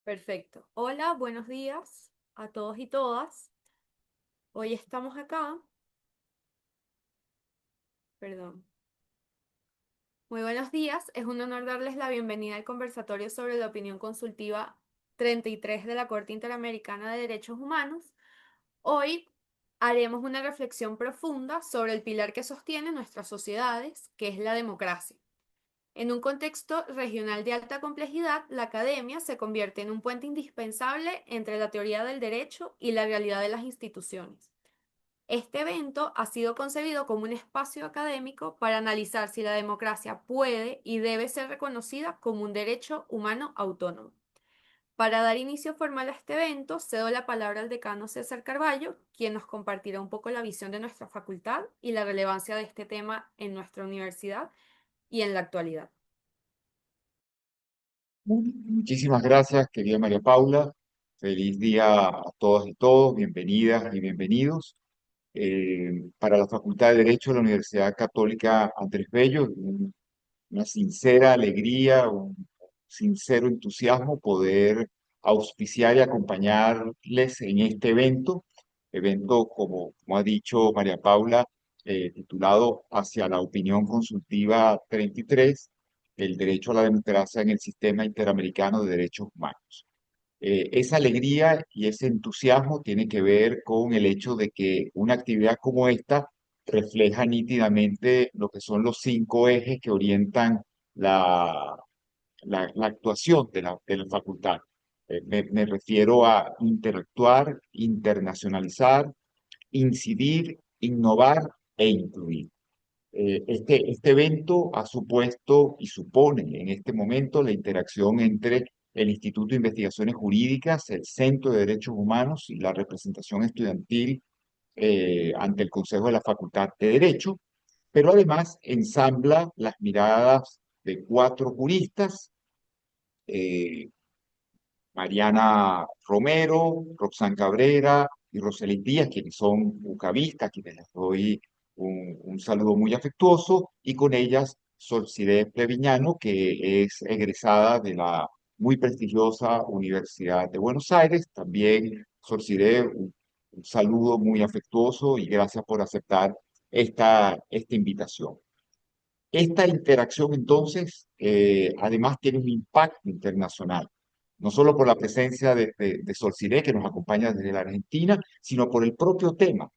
Perfecto. Hola, buenos días a todos y todas. Hoy estamos acá, perdón. Muy buenos días. Es un honor darles la bienvenida al conversatorio sobre la opinión consultiva 33 de la Corte Interamericana de Derechos Humanos. Hoy haremos una reflexión profunda sobre el pilar que sostiene nuestras sociedades, que es la democracia. En un contexto regional de alta complejidad, la academia se convierte en un puente indispensable entre la teoría del derecho y la realidad de las instituciones. Este evento ha sido concebido como un espacio académico para analizar si la democracia puede y debe ser reconocida como un derecho humano autónomo. Para dar inicio formal a este evento, cedo la palabra al decano César Carballo, quien nos compartirá un poco la visión de nuestra facultad y la relevancia de este tema en nuestra universidad y en la actualidad. Muchísimas gracias, querida María Paula. Feliz día a todas y todos. Bienvenidas y bienvenidos. Para la Facultad de Derecho de la Universidad Católica Andrés Bello, una sincera alegría, un sincero entusiasmo poder auspiciar y acompañarles en este evento como ha dicho María Paula, titulado Hacia la opinión consultiva 33, el derecho a la democracia en el sistema interamericano de derechos humanos. Esa alegría y ese entusiasmo tiene que ver con el hecho de que una actividad como esta refleja nítidamente lo que son los cinco ejes que orientan la, la actuación de la facultad. Me refiero a interactuar, internacionalizar, incidir, innovar e incluir. Este evento ha supuesto y supone en este momento la interacción entre el Instituto de Investigaciones Jurídicas, el Centro de Derechos Humanos y la representación estudiantil ante el Consejo de la Facultad de Derecho, pero además ensambla las miradas de cuatro juristas, eh, Mariana Romero, Roxana Cabrera y Rosely Díaz, quienes son ucavistas, quienes les doy un saludo muy afectuoso, y con ellas Solcide Pleviñano, que es egresada de la muy prestigiosa Universidad de Buenos Aires. También, Solcide, un saludo muy afectuoso y gracias por aceptar esta invitación. Esta interacción, entonces, además tiene un impacto internacional, no solo por la presencia de Sol Siré, que nos acompaña desde la Argentina, sino por el propio tema.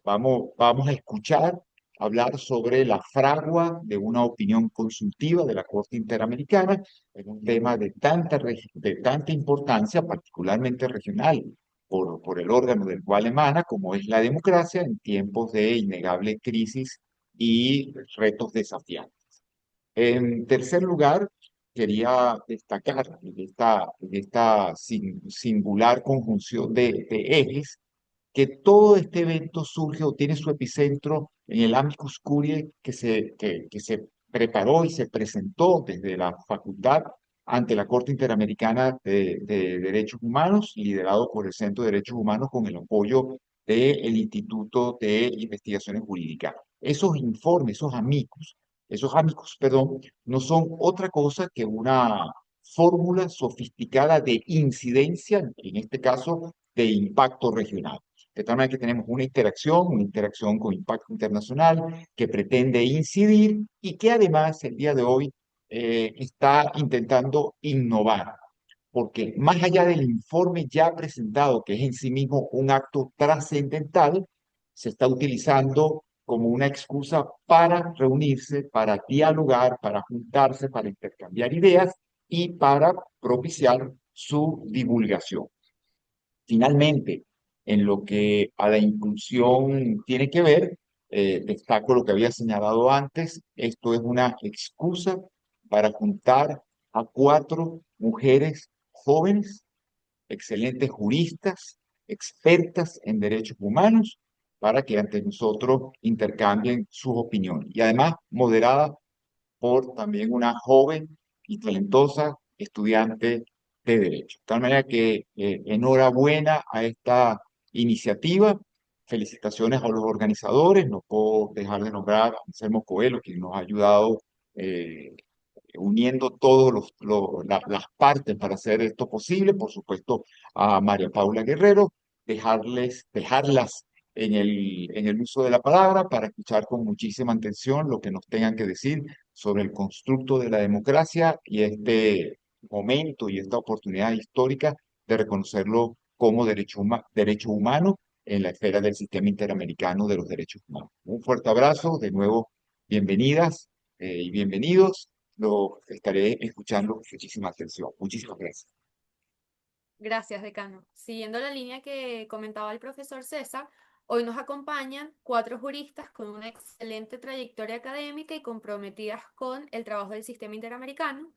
Vamos a escuchar hablar sobre la fragua de una opinión consultiva de la Corte Interamericana en un tema de tanta importancia, particularmente regional, por el órgano del cual emana, como es la democracia en tiempos de innegable crisis y retos desafiantes. En tercer lugar, quería destacar en esta singular conjunción de ejes que todo este evento surge o tiene su epicentro en el amicus curiae que se preparó y se presentó desde la facultad ante la Corte Interamericana de Derechos Humanos, liderado por el Centro de Derechos Humanos con el apoyo del Instituto de Investigaciones Jurídicas. Esos amicus, perdón, no son otra cosa que una fórmula sofisticada de incidencia, en este caso de impacto regional. De tal manera que tenemos una interacción con impacto internacional que pretende incidir y que además el día de hoy está intentando innovar, porque más allá del informe ya presentado, que es en sí mismo un acto trascendental, se está utilizando como una excusa para reunirse, para dialogar, para juntarse, para intercambiar ideas y para propiciar su divulgación. Finalmente, en lo que a la inclusión tiene que ver, destaco lo que había señalado antes, esto es una excusa para juntar a cuatro mujeres jóvenes, excelentes juristas, expertas en derechos humanos, para que ante nosotros intercambien sus opiniones. Y además moderada por también una joven y talentosa estudiante de Derecho. De tal manera que enhorabuena a esta iniciativa, felicitaciones a los organizadores, no puedo dejar de nombrar a Anselmo Coelho, quien nos ha ayudado eh, uniendo todas las partes para hacer esto posible. Por supuesto, a María Paula Guerrero, dejarlas en el uso de la palabra para escuchar con muchísima atención lo que nos tengan que decir sobre el constructo de la democracia y este momento y esta oportunidad histórica de reconocerlo como derecho humano en la esfera del sistema interamericano de los derechos humanos. Un fuerte abrazo, de nuevo, bienvenidas y bienvenidos. Lo estaré escuchando con muchísima atención. Muchísimas gracias. Gracias, decano. Siguiendo la línea que comentaba el profesor César, hoy nos acompañan cuatro juristas con una excelente trayectoria académica y comprometidas con el trabajo del sistema interamericano.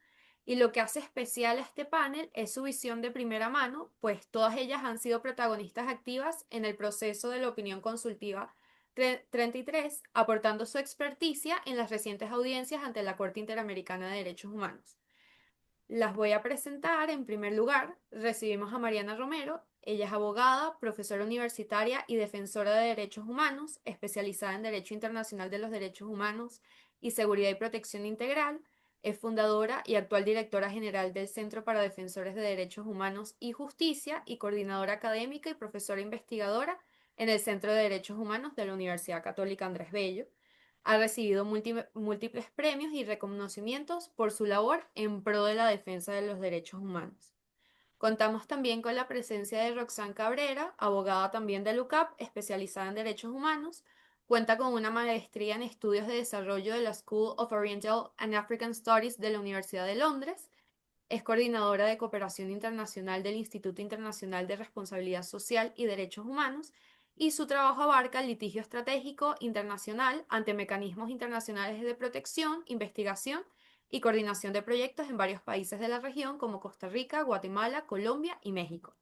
Y lo que hace especial a este panel es su visión de primera mano, pues todas ellas han sido protagonistas activas en el proceso de la opinión consultiva 33, aportando su experticia en las recientes audiencias ante la Corte Interamericana de Derechos Humanos. Las voy a presentar. En primer lugar, recibimos a Mariana Romero. Ella es abogada, profesora universitaria y defensora de derechos humanos, especializada en Derecho Internacional de los Derechos Humanos y Seguridad y Protección Integral. Es fundadora y actual directora general del Centro para Defensores de Derechos Humanos y Justicia y coordinadora académica y profesora investigadora en el Centro de Derechos Humanos de la Universidad Católica Andrés Bello. Ha recibido múltiples premios y reconocimientos por su labor en pro de la defensa de los derechos humanos. Contamos también con la presencia de Roxanne Cabrera, abogada también de LUCAP, especializada en derechos humanos. Cuenta con una maestría en estudios de desarrollo de la School of Oriental and African Studies de la Universidad de Londres. Es coordinadora de cooperación internacional del Instituto Internacional de Responsabilidad Social y Derechos Humanos y su trabajo abarca el litigio estratégico internacional ante mecanismos internacionales de protección, investigación y coordinación de proyectos en varios países de la región como Costa Rica, Guatemala, Colombia y México.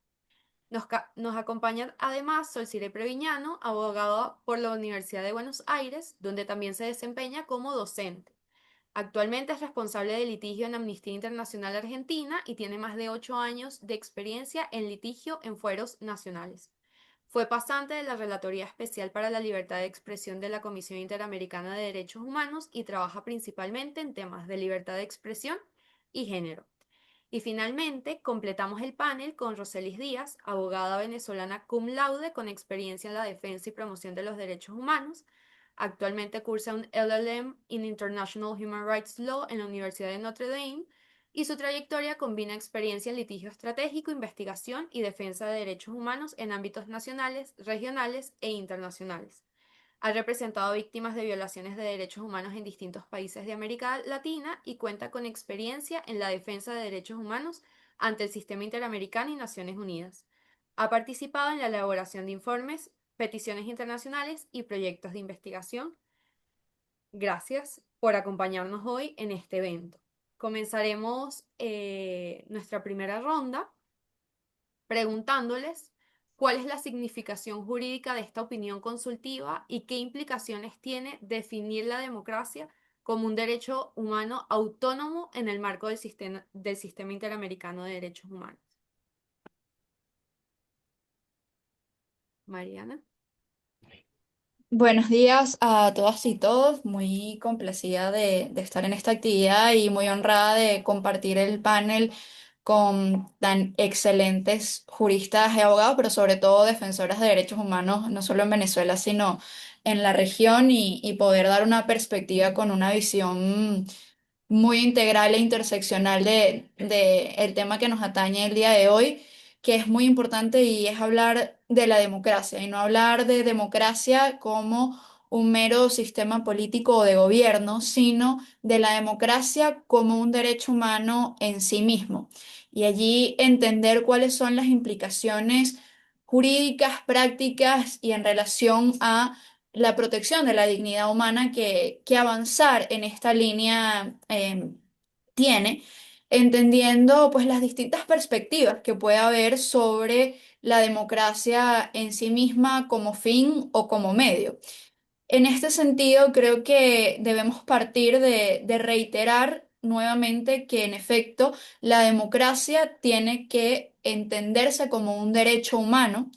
Nos acompaña además Solcire Previñano, abogado por la Universidad de Buenos Aires, donde también se desempeña como docente. Actualmente es responsable de litigio en Amnistía Internacional Argentina y tiene más de 8 años de experiencia en litigio en fueros nacionales. Fue pasante de la Relatoría Especial para la Libertad de Expresión de la Comisión Interamericana de Derechos Humanos y trabaja principalmente en temas de libertad de expresión y género. Y finalmente, completamos el panel con Roselis Díaz, abogada venezolana cum laude con experiencia en la defensa y promoción de los derechos humanos. Actualmente cursa un LLM in International Human Rights Law en la Universidad de Notre Dame y su trayectoria combina experiencia en litigio estratégico, investigación y defensa de derechos humanos en ámbitos nacionales, regionales e internacionales. Ha representado a víctimas de violaciones de derechos humanos en distintos países de América Latina y cuenta con experiencia en la defensa de derechos humanos ante el sistema interamericano y Naciones Unidas. Ha participado en la elaboración de informes, peticiones internacionales y proyectos de investigación. Gracias por acompañarnos hoy en este evento. Comenzaremos nuestra primera ronda preguntándoles cuál es la significación jurídica de esta opinión consultiva y qué implicaciones tiene definir la democracia como un derecho humano autónomo en el marco del sistema interamericano de derechos humanos. Mariana. Buenos días a todas y todos, muy complacida de estar en esta actividad y muy honrada de compartir el panel con tan excelentes juristas y abogados, pero sobre todo defensoras de derechos humanos, no solo en Venezuela, sino en la región y poder dar una perspectiva con una visión muy integral e interseccional de el tema que nos atañe el día de hoy, que es muy importante y es hablar de la democracia y no hablar de democracia como un mero sistema político o de gobierno, sino de la democracia como un derecho humano en sí mismo. Y allí entender cuáles son las implicaciones jurídicas, prácticas y en relación a la protección de la dignidad humana que avanzar en esta línea tiene, entendiendo pues las distintas perspectivas que puede haber sobre la democracia en sí misma como fin o como medio. En este sentido, creo que debemos partir de reiterar nuevamente que en efecto la democracia tiene que entenderse como un derecho humano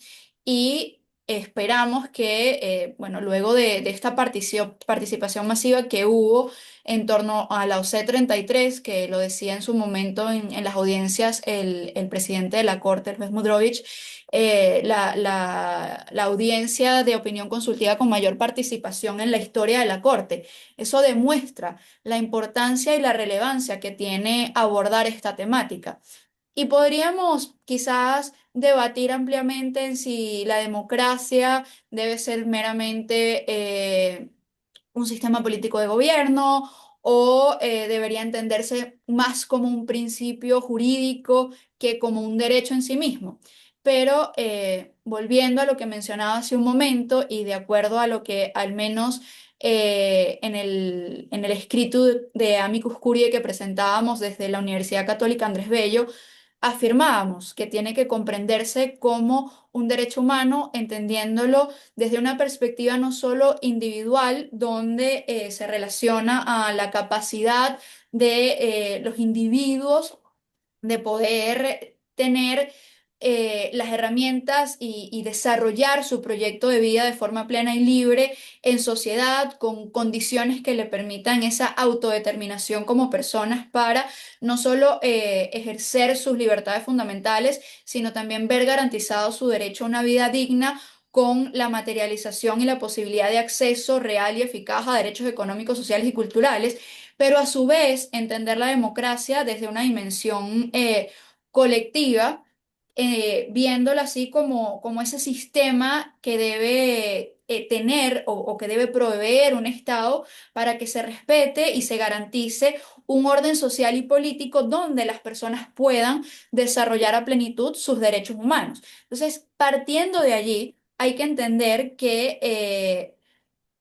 y esperamos que, bueno, luego de esta participación masiva que hubo en torno a la OC 33, que lo decía en su momento en las audiencias el presidente de la Corte, el juez Mudrovich, la audiencia de opinión consultiva con mayor participación en la historia de la Corte. Eso demuestra la importancia y la relevancia que tiene abordar esta temática. Y podríamos quizás debatir ampliamente en si la democracia debe ser meramente un sistema político de gobierno o debería entenderse más como un principio jurídico que como un derecho en sí mismo. Pero volviendo a lo que mencionaba hace un momento y de acuerdo a lo que al menos en el escrito de Amicus Curiae que presentábamos desde la Universidad Católica Andrés Bello, afirmábamos que tiene que comprenderse como un derecho humano, entendiéndolo desde una perspectiva no solo individual, donde se relaciona a la capacidad de los individuos de poder tener las herramientas y desarrollar su proyecto de vida de forma plena y libre en sociedad, con condiciones que le permitan esa autodeterminación como personas para no solo ejercer sus libertades fundamentales, sino también ver garantizado su derecho a una vida digna con la materialización y la posibilidad de acceso real y eficaz a derechos económicos, sociales y culturales, pero a su vez entender la democracia desde una dimensión colectiva, viéndola así como ese sistema que debe tener o que debe proveer un Estado para que se respete y se garantice un orden social y político donde las personas puedan desarrollar a plenitud sus derechos humanos. Entonces, partiendo de allí, hay que entender que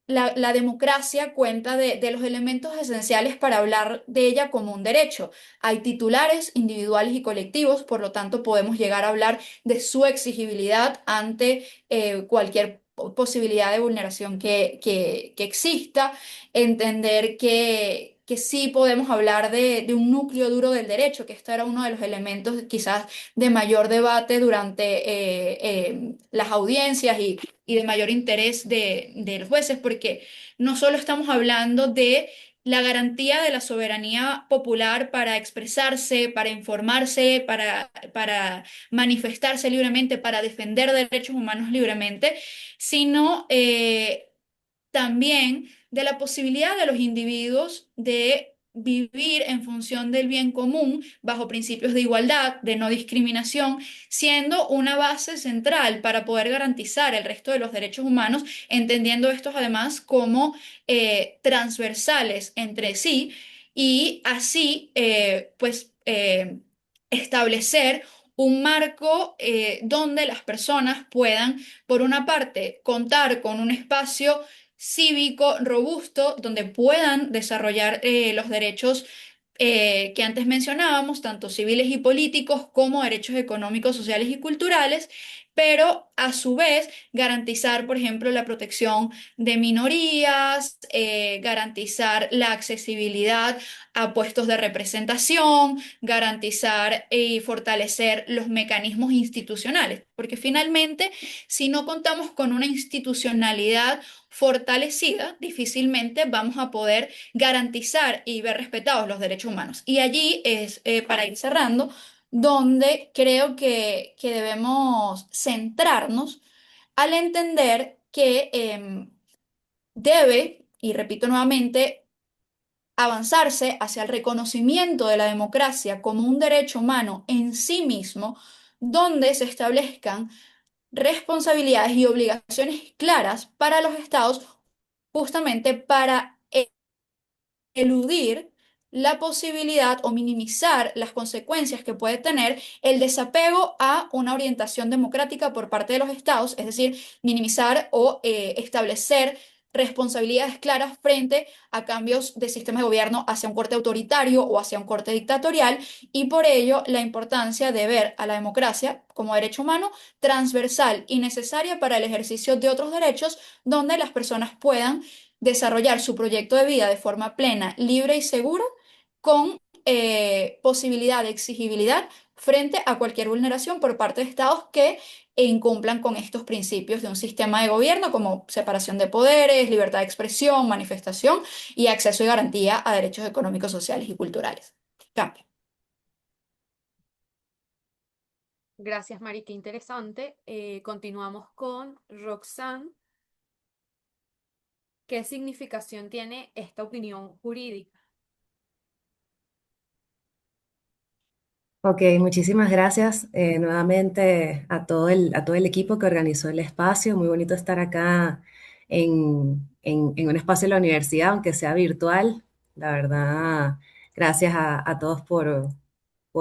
la democracia cuenta de los elementos esenciales para hablar de ella como un derecho. Hay titulares individuales y colectivos, por lo tanto podemos llegar a hablar de su exigibilidad ante cualquier posibilidad de vulneración que exista, entender que sí podemos hablar de un núcleo duro del derecho, que esto era uno de los elementos quizás de mayor debate durante las audiencias y de mayor interés de los jueces, porque no solo estamos hablando de la garantía de la soberanía popular para expresarse, para informarse, para manifestarse libremente, para defender derechos humanos libremente, sino también de la posibilidad de los individuos de vivir en función del bien común bajo principios de igualdad, de no discriminación, siendo una base central para poder garantizar el resto de los derechos humanos, entendiendo estos además como transversales entre sí y así establecer un marco donde las personas puedan, por una parte, contar con un espacio cívico robusto donde puedan desarrollar los derechos que antes mencionábamos, tanto civiles y políticos como derechos económicos, sociales y culturales, pero a su vez garantizar, por ejemplo, la protección de minorías, garantizar la accesibilidad a puestos de representación, garantizar y fortalecer los mecanismos institucionales, porque finalmente, si no contamos con una institucionalidad fortalecida, difícilmente vamos a poder garantizar y ver respetados los derechos humanos. Y allí es, para ir cerrando, donde creo que debemos centrarnos al entender que debe, y repito nuevamente, avanzarse hacia el reconocimiento de la democracia como un derecho humano en sí mismo, donde se establezcan responsabilidades y obligaciones claras para los estados justamente para eludir la posibilidad o minimizar las consecuencias que puede tener el desapego a una orientación democrática por parte de los estados, es decir, minimizar o establecer responsabilidades claras frente a cambios de sistema de gobierno hacia un corte autoritario o hacia un corte dictatorial, y por ello la importancia de ver a la democracia como derecho humano transversal y necesaria para el ejercicio de otros derechos donde las personas puedan desarrollar su proyecto de vida de forma plena, libre y segura, con posibilidad de exigibilidad frente a cualquier vulneración por parte de estados que incumplan con estos principios de un sistema de gobierno como separación de poderes, libertad de expresión, manifestación y acceso y garantía a derechos económicos, sociales y culturales. Cambio. Gracias, Mari, qué interesante. Continuamos con Roxanne. ¿Qué significación tiene esta opinión jurídica? Ok, muchísimas gracias nuevamente a todo el equipo que organizó el espacio. Muy bonito estar acá en un espacio de la universidad, aunque sea virtual. La verdad, gracias a todos por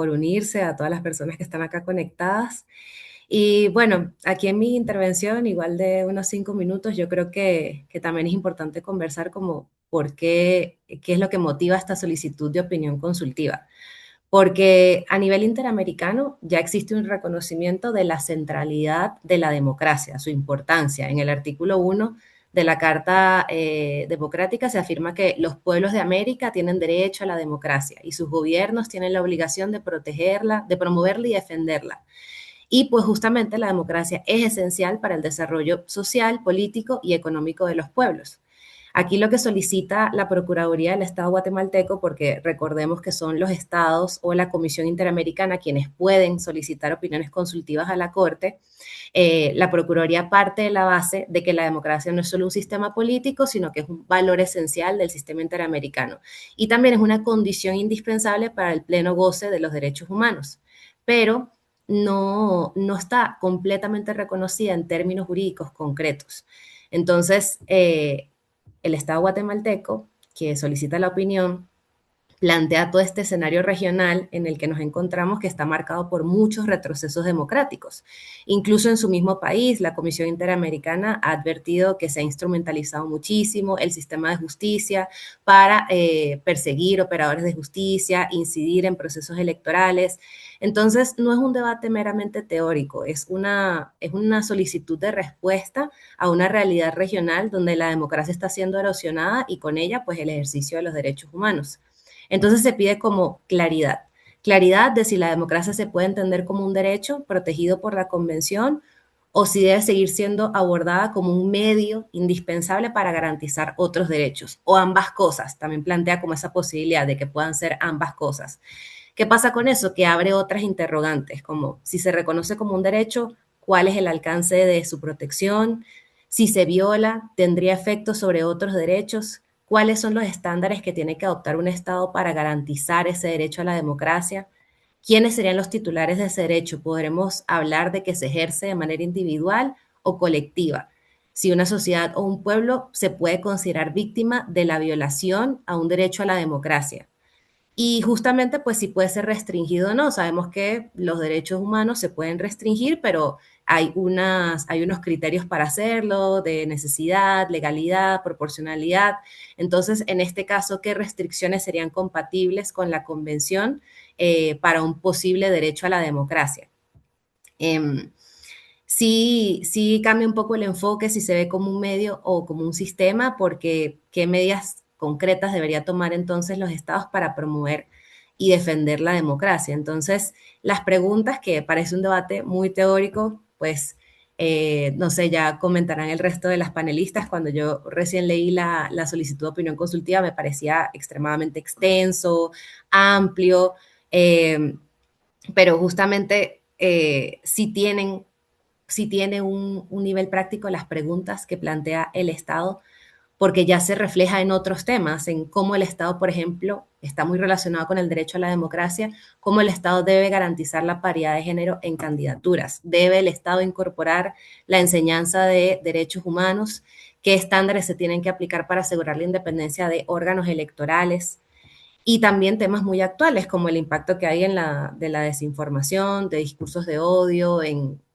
unirse, a todas las personas que están acá conectadas. Y bueno, aquí en mi intervención, igual de unos 5 minutos, yo creo que también es importante conversar como qué es lo que motiva esta solicitud de opinión consultiva, porque a nivel interamericano ya existe un reconocimiento de la centralidad de la democracia, su importancia. En el artículo 1 de la Carta Democrática se afirma que los pueblos de América tienen derecho a la democracia y sus gobiernos tienen la obligación de protegerla, de promoverla y defenderla. Y pues justamente la democracia es esencial para el desarrollo social, político y económico de los pueblos. Aquí lo que solicita la Procuraduría del Estado guatemalteco, porque recordemos que son los estados o la Comisión Interamericana quienes pueden solicitar opiniones consultivas a la Corte, la Procuraduría parte de la base de que la democracia no es solo un sistema político, sino que es un valor esencial del sistema interamericano y también es una condición indispensable para el pleno goce de los derechos humanos. Pero no está completamente reconocida en términos jurídicos concretos. Entonces, el Estado guatemalteco, que solicita la opinión, plantea todo este escenario regional en el que nos encontramos que está marcado por muchos retrocesos democráticos. Incluso en su mismo país, la Comisión Interamericana ha advertido que se ha instrumentalizado muchísimo el sistema de justicia para perseguir operadores de justicia, incidir en procesos electorales. Entonces, no es un debate meramente teórico, es una solicitud de respuesta a una realidad regional donde la democracia está siendo erosionada y con ella, pues, el ejercicio de los derechos humanos. Entonces se pide como claridad. Claridad de si la democracia se puede entender como un derecho protegido por la Convención o si debe seguir siendo abordada como un medio indispensable para garantizar otros derechos, o ambas cosas. También plantea como esa posibilidad de que puedan ser ambas cosas. ¿Qué pasa con eso? Que abre otras interrogantes, como si se reconoce como un derecho, ¿cuál es el alcance de su protección? Si se viola, ¿tendría efectos sobre otros derechos? ¿Cuáles son los estándares que tiene que adoptar un Estado para garantizar ese derecho a la democracia? ¿Quiénes serían los titulares de ese derecho? ¿Podremos hablar de que se ejerce de manera individual o colectiva? Si una sociedad o un pueblo se puede considerar víctima de la violación a un derecho a la democracia. Y justamente, pues si puede ser restringido o no. Sabemos que los derechos humanos se pueden restringir, pero hay unos criterios para hacerlo, de necesidad, legalidad, proporcionalidad. Entonces, en este caso, ¿qué restricciones serían compatibles con la Convención para un posible derecho a la democracia? Eh, sí cambia un poco el enfoque si se ve como un medio o como un sistema, porque qué medidas concretas debería tomar entonces los estados para promover y defender la democracia. Entonces, las preguntas, que parece un debate muy teórico, pues no sé, ya comentarán el resto de las panelistas. Cuando yo recién leí la solicitud de opinión consultiva, me parecía extremadamente extenso, amplio, pero justamente si tiene un nivel práctico las preguntas que plantea el Estado, porque ya se refleja en otros temas, en cómo el Estado, por ejemplo, está muy relacionado con el derecho a la democracia, cómo el Estado debe garantizar la paridad de género en candidaturas, debe el Estado incorporar la enseñanza de derechos humanos, qué estándares se tienen que aplicar para asegurar la independencia de órganos electorales, y también temas muy actuales como el impacto que hay de la desinformación, de discursos de odio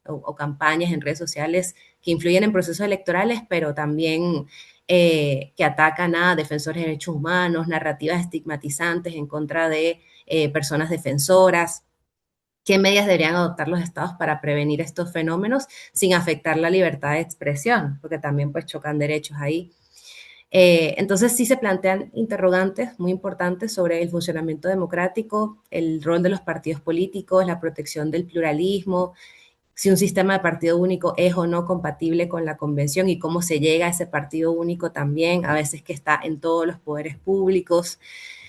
o campañas en redes sociales que influyen en procesos electorales, pero también que atacan a defensores de derechos humanos, narrativas estigmatizantes en contra de personas defensoras. ¿Qué medidas deberían adoptar los estados para prevenir estos fenómenos sin afectar la libertad de expresión? Porque también pues chocan derechos ahí. Entonces sí se plantean interrogantes muy importantes sobre el funcionamiento democrático, el rol de los partidos políticos, la protección del pluralismo, si un sistema de partido único es o no compatible con la convención y cómo se llega a ese partido único también, a veces que está en todos los poderes públicos.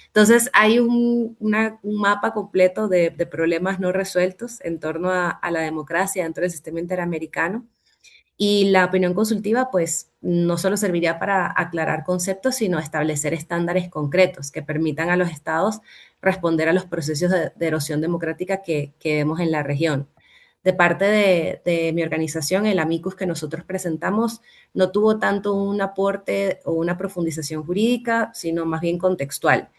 Entonces hay un mapa completo de problemas no resueltos en torno a la democracia dentro del sistema interamericano. Y la opinión consultiva, pues, no solo serviría para aclarar conceptos, sino establecer estándares concretos que permitan a los estados responder a los procesos de erosión democrática que vemos en la región. De parte de mi organización, el Amicus que nosotros presentamos no tuvo tanto un aporte o una profundización jurídica, sino más bien contextual.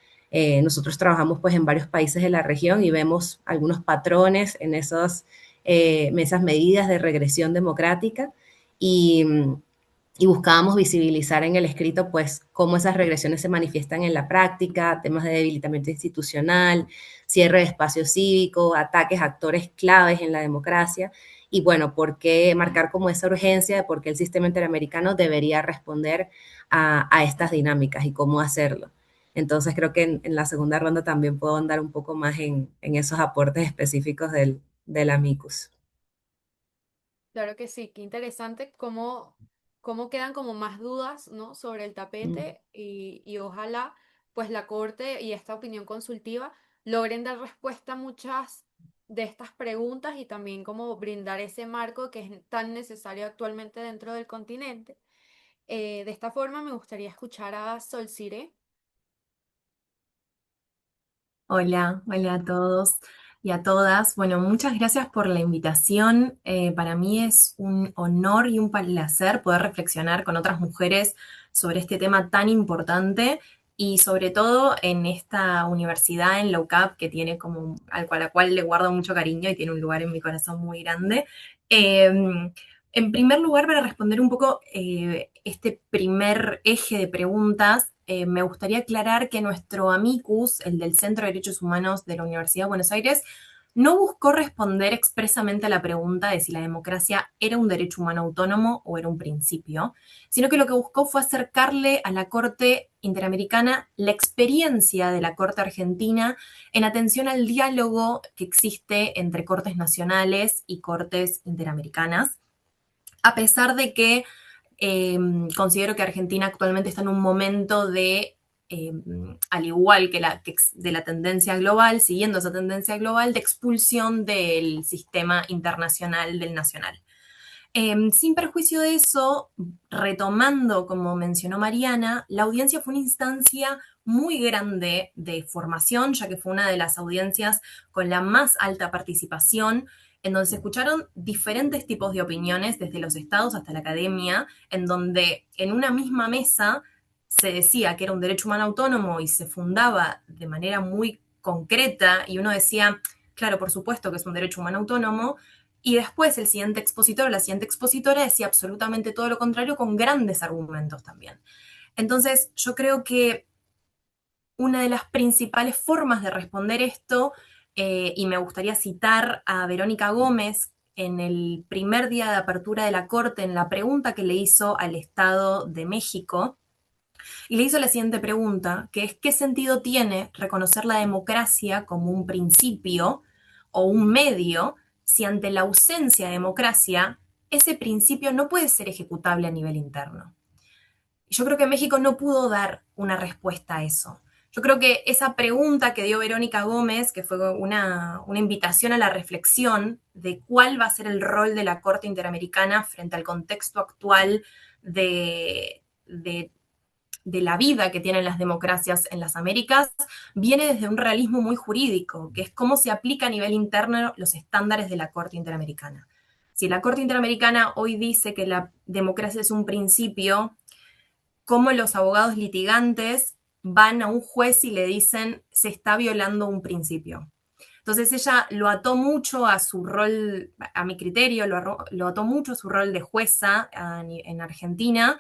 Nosotros trabajamos pues en varios países de la región y vemos algunos patrones en esas medidas de regresión democrática y, y buscábamos visibilizar en el escrito pues cómo esas regresiones se manifiestan en la práctica, temas de debilitamiento institucional, cierre de espacio cívico, ataques a actores claves en la democracia y bueno, por qué marcar como esa urgencia de por qué el sistema interamericano debería responder a estas dinámicas y cómo hacerlo. Entonces creo que en la segunda ronda también puedo andar un poco más en esos aportes específicos del amicus. Claro que sí, qué interesante cómo quedan como más dudas, ¿no? Sobre el tapete y ojalá pues la Corte y esta opinión consultiva logren dar respuesta a muchas de estas preguntas y también como brindar ese marco que es tan necesario actualmente dentro del continente. De esta forma me gustaría escuchar a Sol Sire. Hola, hola a todos y a todas. Bueno, muchas gracias por la invitación. Para mí es un honor y un placer poder reflexionar con otras mujeres sobre este tema tan importante y sobre todo en esta universidad en la UCAP que tiene como a la cual le guardo mucho cariño y tiene un lugar en mi corazón muy grande. En primer lugar, para responder un poco este primer eje de preguntas, me gustaría aclarar que nuestro amicus, el del Centro de Derechos Humanos de la Universidad de Buenos Aires, no buscó responder expresamente a la pregunta de si la democracia era un derecho humano autónomo o era un principio, sino que lo que buscó fue acercarle a la Corte Interamericana la experiencia de la Corte Argentina en atención al diálogo que existe entre cortes nacionales y cortes interamericanas, a pesar de que considero que Argentina actualmente está en un momento al igual que de la tendencia global, siguiendo esa tendencia global, de expulsión del sistema internacional del nacional. Sin perjuicio de eso, retomando, como mencionó Mariana, la audiencia fue una instancia muy grande de formación, ya que fue una de las audiencias con la más alta participación, en donde se escucharon diferentes tipos de opiniones, desde los estados hasta la academia, en donde en una misma mesa se decía que era un derecho humano autónomo y se fundaba de manera muy concreta, y uno decía, claro, por supuesto que es un derecho humano autónomo, y después el siguiente expositor o la siguiente expositora decía absolutamente todo lo contrario con grandes argumentos también. Entonces, yo creo que una de las principales formas de responder esto, y me gustaría citar a Verónica Gómez en el primer día de apertura de la Corte, en la pregunta que le hizo al Estado de México, y le hizo la siguiente pregunta, que es: ¿qué sentido tiene reconocer la democracia como un principio o un medio si ante la ausencia de democracia ese principio no puede ser ejecutable a nivel interno? Y yo creo que México no pudo dar una respuesta a eso. Yo creo que esa pregunta que dio Verónica Gómez, que fue una invitación a la reflexión de cuál va a ser el rol de la Corte Interamericana frente al contexto actual de la vida que tienen las democracias en las Américas, viene desde un realismo muy jurídico, que es cómo se aplica a nivel interno los estándares de la Corte Interamericana. Si la Corte Interamericana hoy dice que la democracia es un principio, ¿cómo los abogados litigantes van a un juez y le dicen se está violando un principio? Entonces ella lo ató mucho a su rol, a mi criterio, lo ató mucho a su rol de jueza en Argentina,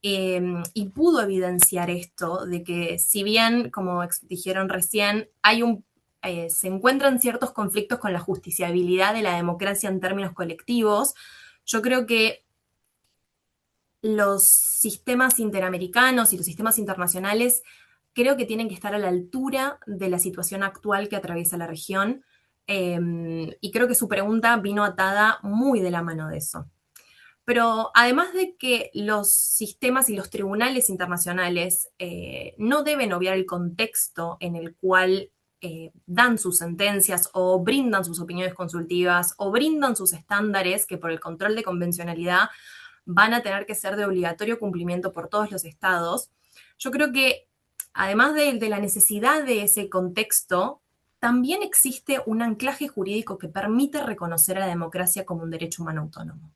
y pudo evidenciar esto, de que si bien, como dijeron recién, se encuentran ciertos conflictos con la justiciabilidad de la democracia en términos colectivos, yo creo que los sistemas interamericanos y los sistemas internacionales creo que tienen que estar a la altura de la situación actual que atraviesa la región. Y creo que su pregunta vino atada muy de la mano de eso. Pero además de que los sistemas y los tribunales internacionales no deben obviar el contexto en el cual dan sus sentencias o brindan sus opiniones consultivas o brindan sus estándares que por el control de convencionalidad van a tener que ser de obligatorio cumplimiento por todos los estados. Yo creo que además de la necesidad de ese contexto, también existe un anclaje jurídico que permite reconocer a la democracia como un derecho humano autónomo.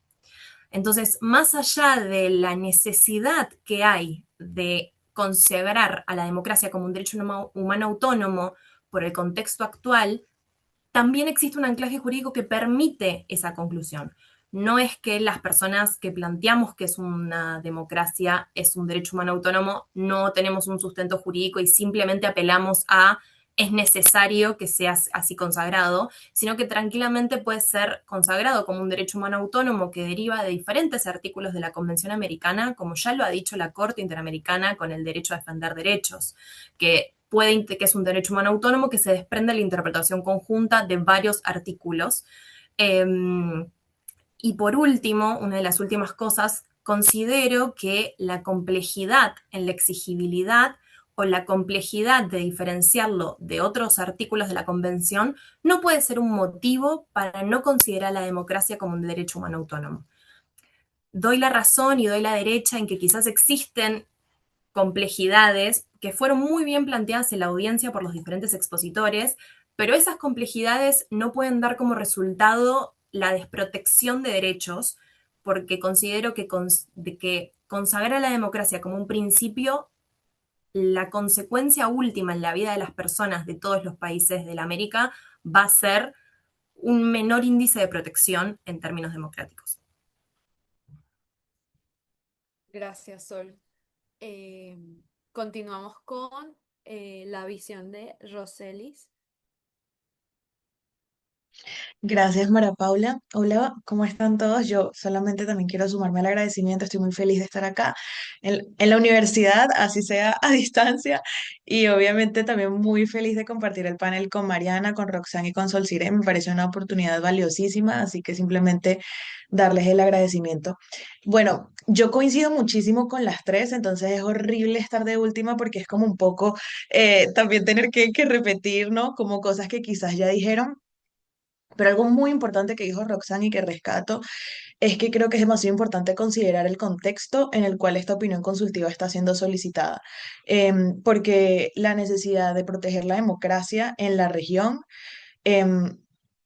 Entonces, más allá de la necesidad que hay de consagrar a la democracia como un derecho humano autónomo por el contexto actual, también existe un anclaje jurídico que permite esa conclusión. No es que las personas que planteamos que es una democracia, es un derecho humano autónomo, no tenemos un sustento jurídico y simplemente apelamos a es necesario que sea así consagrado, sino que tranquilamente puede ser consagrado como un derecho humano autónomo que deriva de diferentes artículos de la Convención Americana, como ya lo ha dicho la Corte Interamericana con el derecho a defender derechos, que es un derecho humano autónomo que se desprende de la interpretación conjunta de varios artículos. Y por último, una de las últimas cosas, considero que la complejidad en la exigibilidad o la complejidad de diferenciarlo de otros artículos de la Convención no puede ser un motivo para no considerar la democracia como un derecho humano autónomo. Doy la razón y doy la derecha en que quizás existen complejidades que fueron muy bien planteadas en la audiencia por los diferentes expositores, pero esas complejidades no pueden dar como resultado la desprotección de derechos, porque considero que consagrar la democracia como un principio, la consecuencia última en la vida de las personas de todos los países de la América va a ser un menor índice de protección en términos democráticos. Gracias, Sol. Continuamos con la visión de Roselis. Gracias, Mara Paula. Hola, ¿cómo están todos? Yo solamente también quiero sumarme al agradecimiento. Estoy muy feliz de estar acá en la universidad, así sea a distancia, y obviamente también muy feliz de compartir el panel con Mariana, con Roxanne y con Solcire. Me parece una oportunidad valiosísima, así que simplemente darles el agradecimiento. Bueno, yo coincido muchísimo con las tres, entonces es horrible estar de última porque es como un poco también tener que repetir, ¿no? Como cosas que quizás ya dijeron. Pero algo muy importante que dijo Roxanne y que rescato es que creo que es demasiado importante considerar el contexto en el cual esta opinión consultiva está siendo solicitada. Porque la necesidad de proteger la democracia en la región em,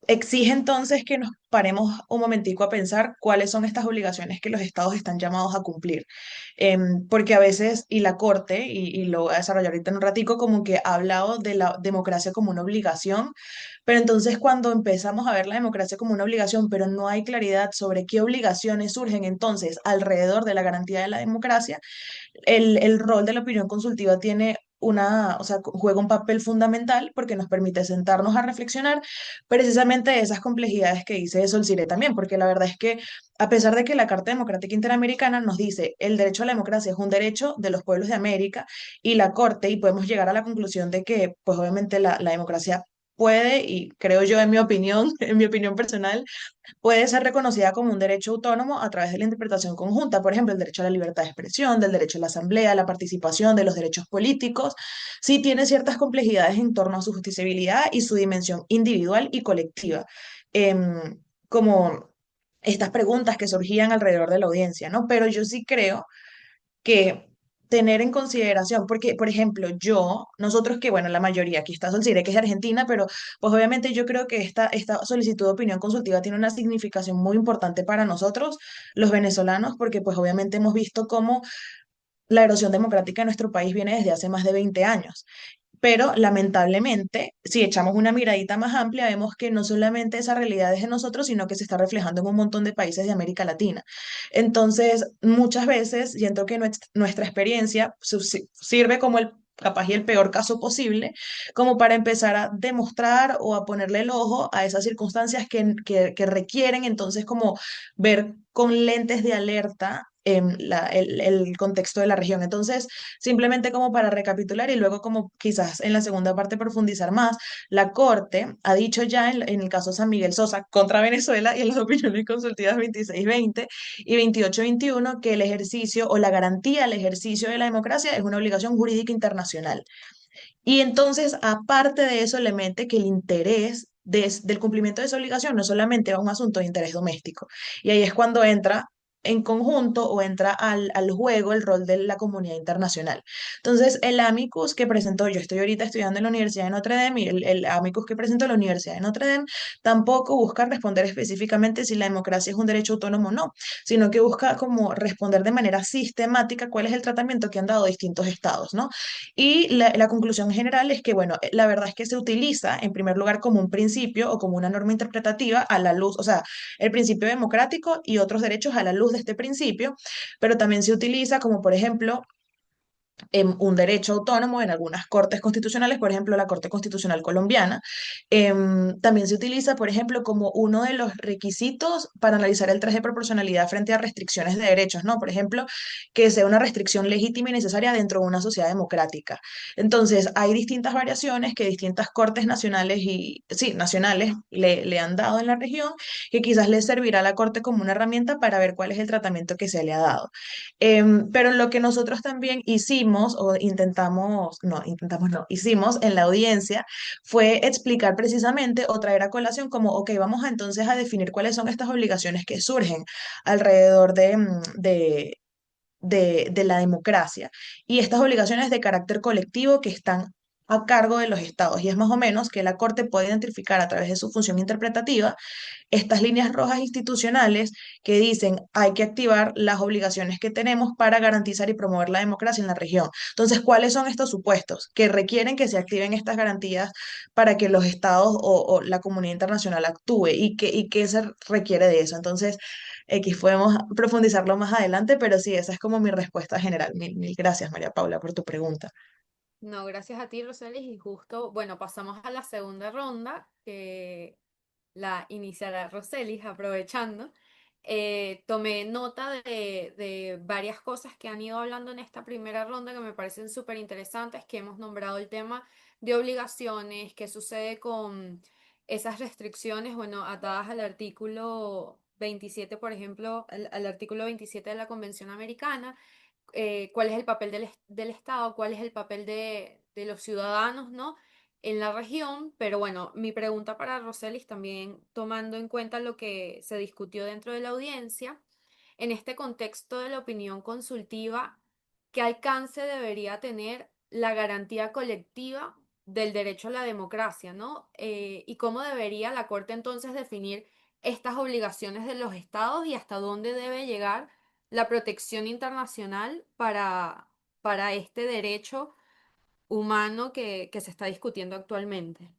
exige entonces que nos paremos un momentico a pensar cuáles son estas obligaciones que los estados están llamados a cumplir. Porque a veces, y la Corte, y lo voy a desarrollar ahorita en un ratico, como que ha hablado de la democracia como una obligación, pero entonces cuando empezamos a ver la democracia como una obligación, pero no hay claridad sobre qué obligaciones surgen entonces alrededor de la garantía de la democracia, el rol de la opinión consultiva tiene o sea, juega un papel fundamental porque nos permite sentarnos a reflexionar precisamente de esas complejidades que dice Solcire también, porque la verdad es que a pesar de que la Carta Democrática Interamericana nos dice el derecho a la democracia es un derecho de los pueblos de América y la Corte, y podemos llegar a la conclusión de que, pues obviamente la democracia puede, y creo yo en mi opinión, en mi opinión personal, puede ser reconocida como un derecho autónomo a través de la interpretación conjunta, por ejemplo, el derecho a la libertad de expresión, del derecho a la asamblea, a la participación, de los derechos políticos, sí tiene ciertas complejidades en torno a su justiciabilidad y su dimensión individual y colectiva, como estas preguntas que surgían alrededor de la audiencia, ¿no? Pero yo sí creo que tener en consideración, porque, por ejemplo, nosotros que, bueno, la mayoría, aquí está Solcire, que es de Argentina, pero pues obviamente yo creo que esta solicitud de opinión consultiva tiene una significación muy importante para nosotros, los venezolanos, porque pues obviamente hemos visto cómo la erosión democrática en nuestro país viene desde hace más de 20 años. Pero lamentablemente, si echamos una miradita más amplia, vemos que no solamente esa realidad es de nosotros, sino que se está reflejando en un montón de países de América Latina. Entonces, muchas veces siento que nuestra experiencia sirve como el capaz y el peor caso posible, como para empezar a demostrar o a ponerle el ojo a esas circunstancias que requieren entonces como ver con lentes de alerta el contexto de la región. Entonces, simplemente como para recapitular y luego como quizás en la segunda parte profundizar más, la Corte ha dicho ya en el caso San Miguel Sosa contra Venezuela y en las opiniones consultivas 2620 y 2821 que el ejercicio o la garantía al ejercicio de la democracia es una obligación jurídica internacional. Y entonces, aparte de eso, le mete que el interés del cumplimiento de esa obligación no es solamente un asunto de interés doméstico. Y ahí es cuando entra en conjunto o entra al juego el rol de la comunidad internacional. Entonces, el amicus que presentó, yo estoy ahorita estudiando en la Universidad de Notre Dame, y el amicus que presentó la Universidad de Notre Dame tampoco busca responder específicamente si la democracia es un derecho autónomo o no, sino que busca como responder de manera sistemática cuál es el tratamiento que han dado distintos estados, ¿no? Y la conclusión general es que, bueno, la verdad es que se utiliza en primer lugar como un principio o como una norma interpretativa a la luz, o sea, el principio democrático y otros derechos a la luz de este principio, pero también se utiliza como, por ejemplo, un derecho autónomo en algunas cortes constitucionales, por ejemplo, la Corte Constitucional Colombiana. También se utiliza, por ejemplo, como uno de los requisitos para analizar el test de proporcionalidad frente a restricciones de derechos, ¿no? Por ejemplo, que sea una restricción legítima y necesaria dentro de una sociedad democrática. Entonces, hay distintas variaciones que distintas cortes nacionales y, sí, nacionales le han dado en la región, que quizás les servirá a la Corte como una herramienta para ver cuál es el tratamiento que se le ha dado. Pero lo que nosotros también hicimos, o intentamos no, hicimos en la audiencia, fue explicar precisamente o traer a colación como, ok, vamos a entonces a definir cuáles son estas obligaciones que surgen alrededor de la democracia y estas obligaciones de carácter colectivo que están a cargo de los estados. Y es más o menos que la Corte puede identificar a través de su función interpretativa estas líneas rojas institucionales que dicen hay que activar las obligaciones que tenemos para garantizar y promover la democracia en la región. Entonces, ¿cuáles son estos supuestos que requieren que se activen estas garantías para que los estados o la comunidad internacional actúe y qué se requiere de eso? Entonces, X, podemos profundizarlo más adelante, pero sí, esa es como mi respuesta general. Mil gracias, María Paula, por tu pregunta. No, gracias a ti, Roselis, y justo, bueno, pasamos a la segunda ronda, que la iniciará Roselis, aprovechando. Tomé nota de varias cosas que han ido hablando en esta primera ronda que me parecen súper interesantes, que hemos nombrado el tema de obligaciones, qué sucede con esas restricciones, bueno, atadas al artículo 27, por ejemplo, al artículo 27 de la Convención Americana, cuál es el papel del Estado, cuál es el papel de los ciudadanos, ¿no? En la región, pero bueno, mi pregunta para Roselis también tomando en cuenta lo que se discutió dentro de la audiencia, en este contexto de la opinión consultiva, ¿qué alcance debería tener la garantía colectiva del derecho a la democracia, ¿no? Y cómo debería la Corte entonces definir estas obligaciones de los estados y hasta dónde debe llegar la protección internacional para este derecho humano que se está discutiendo actualmente.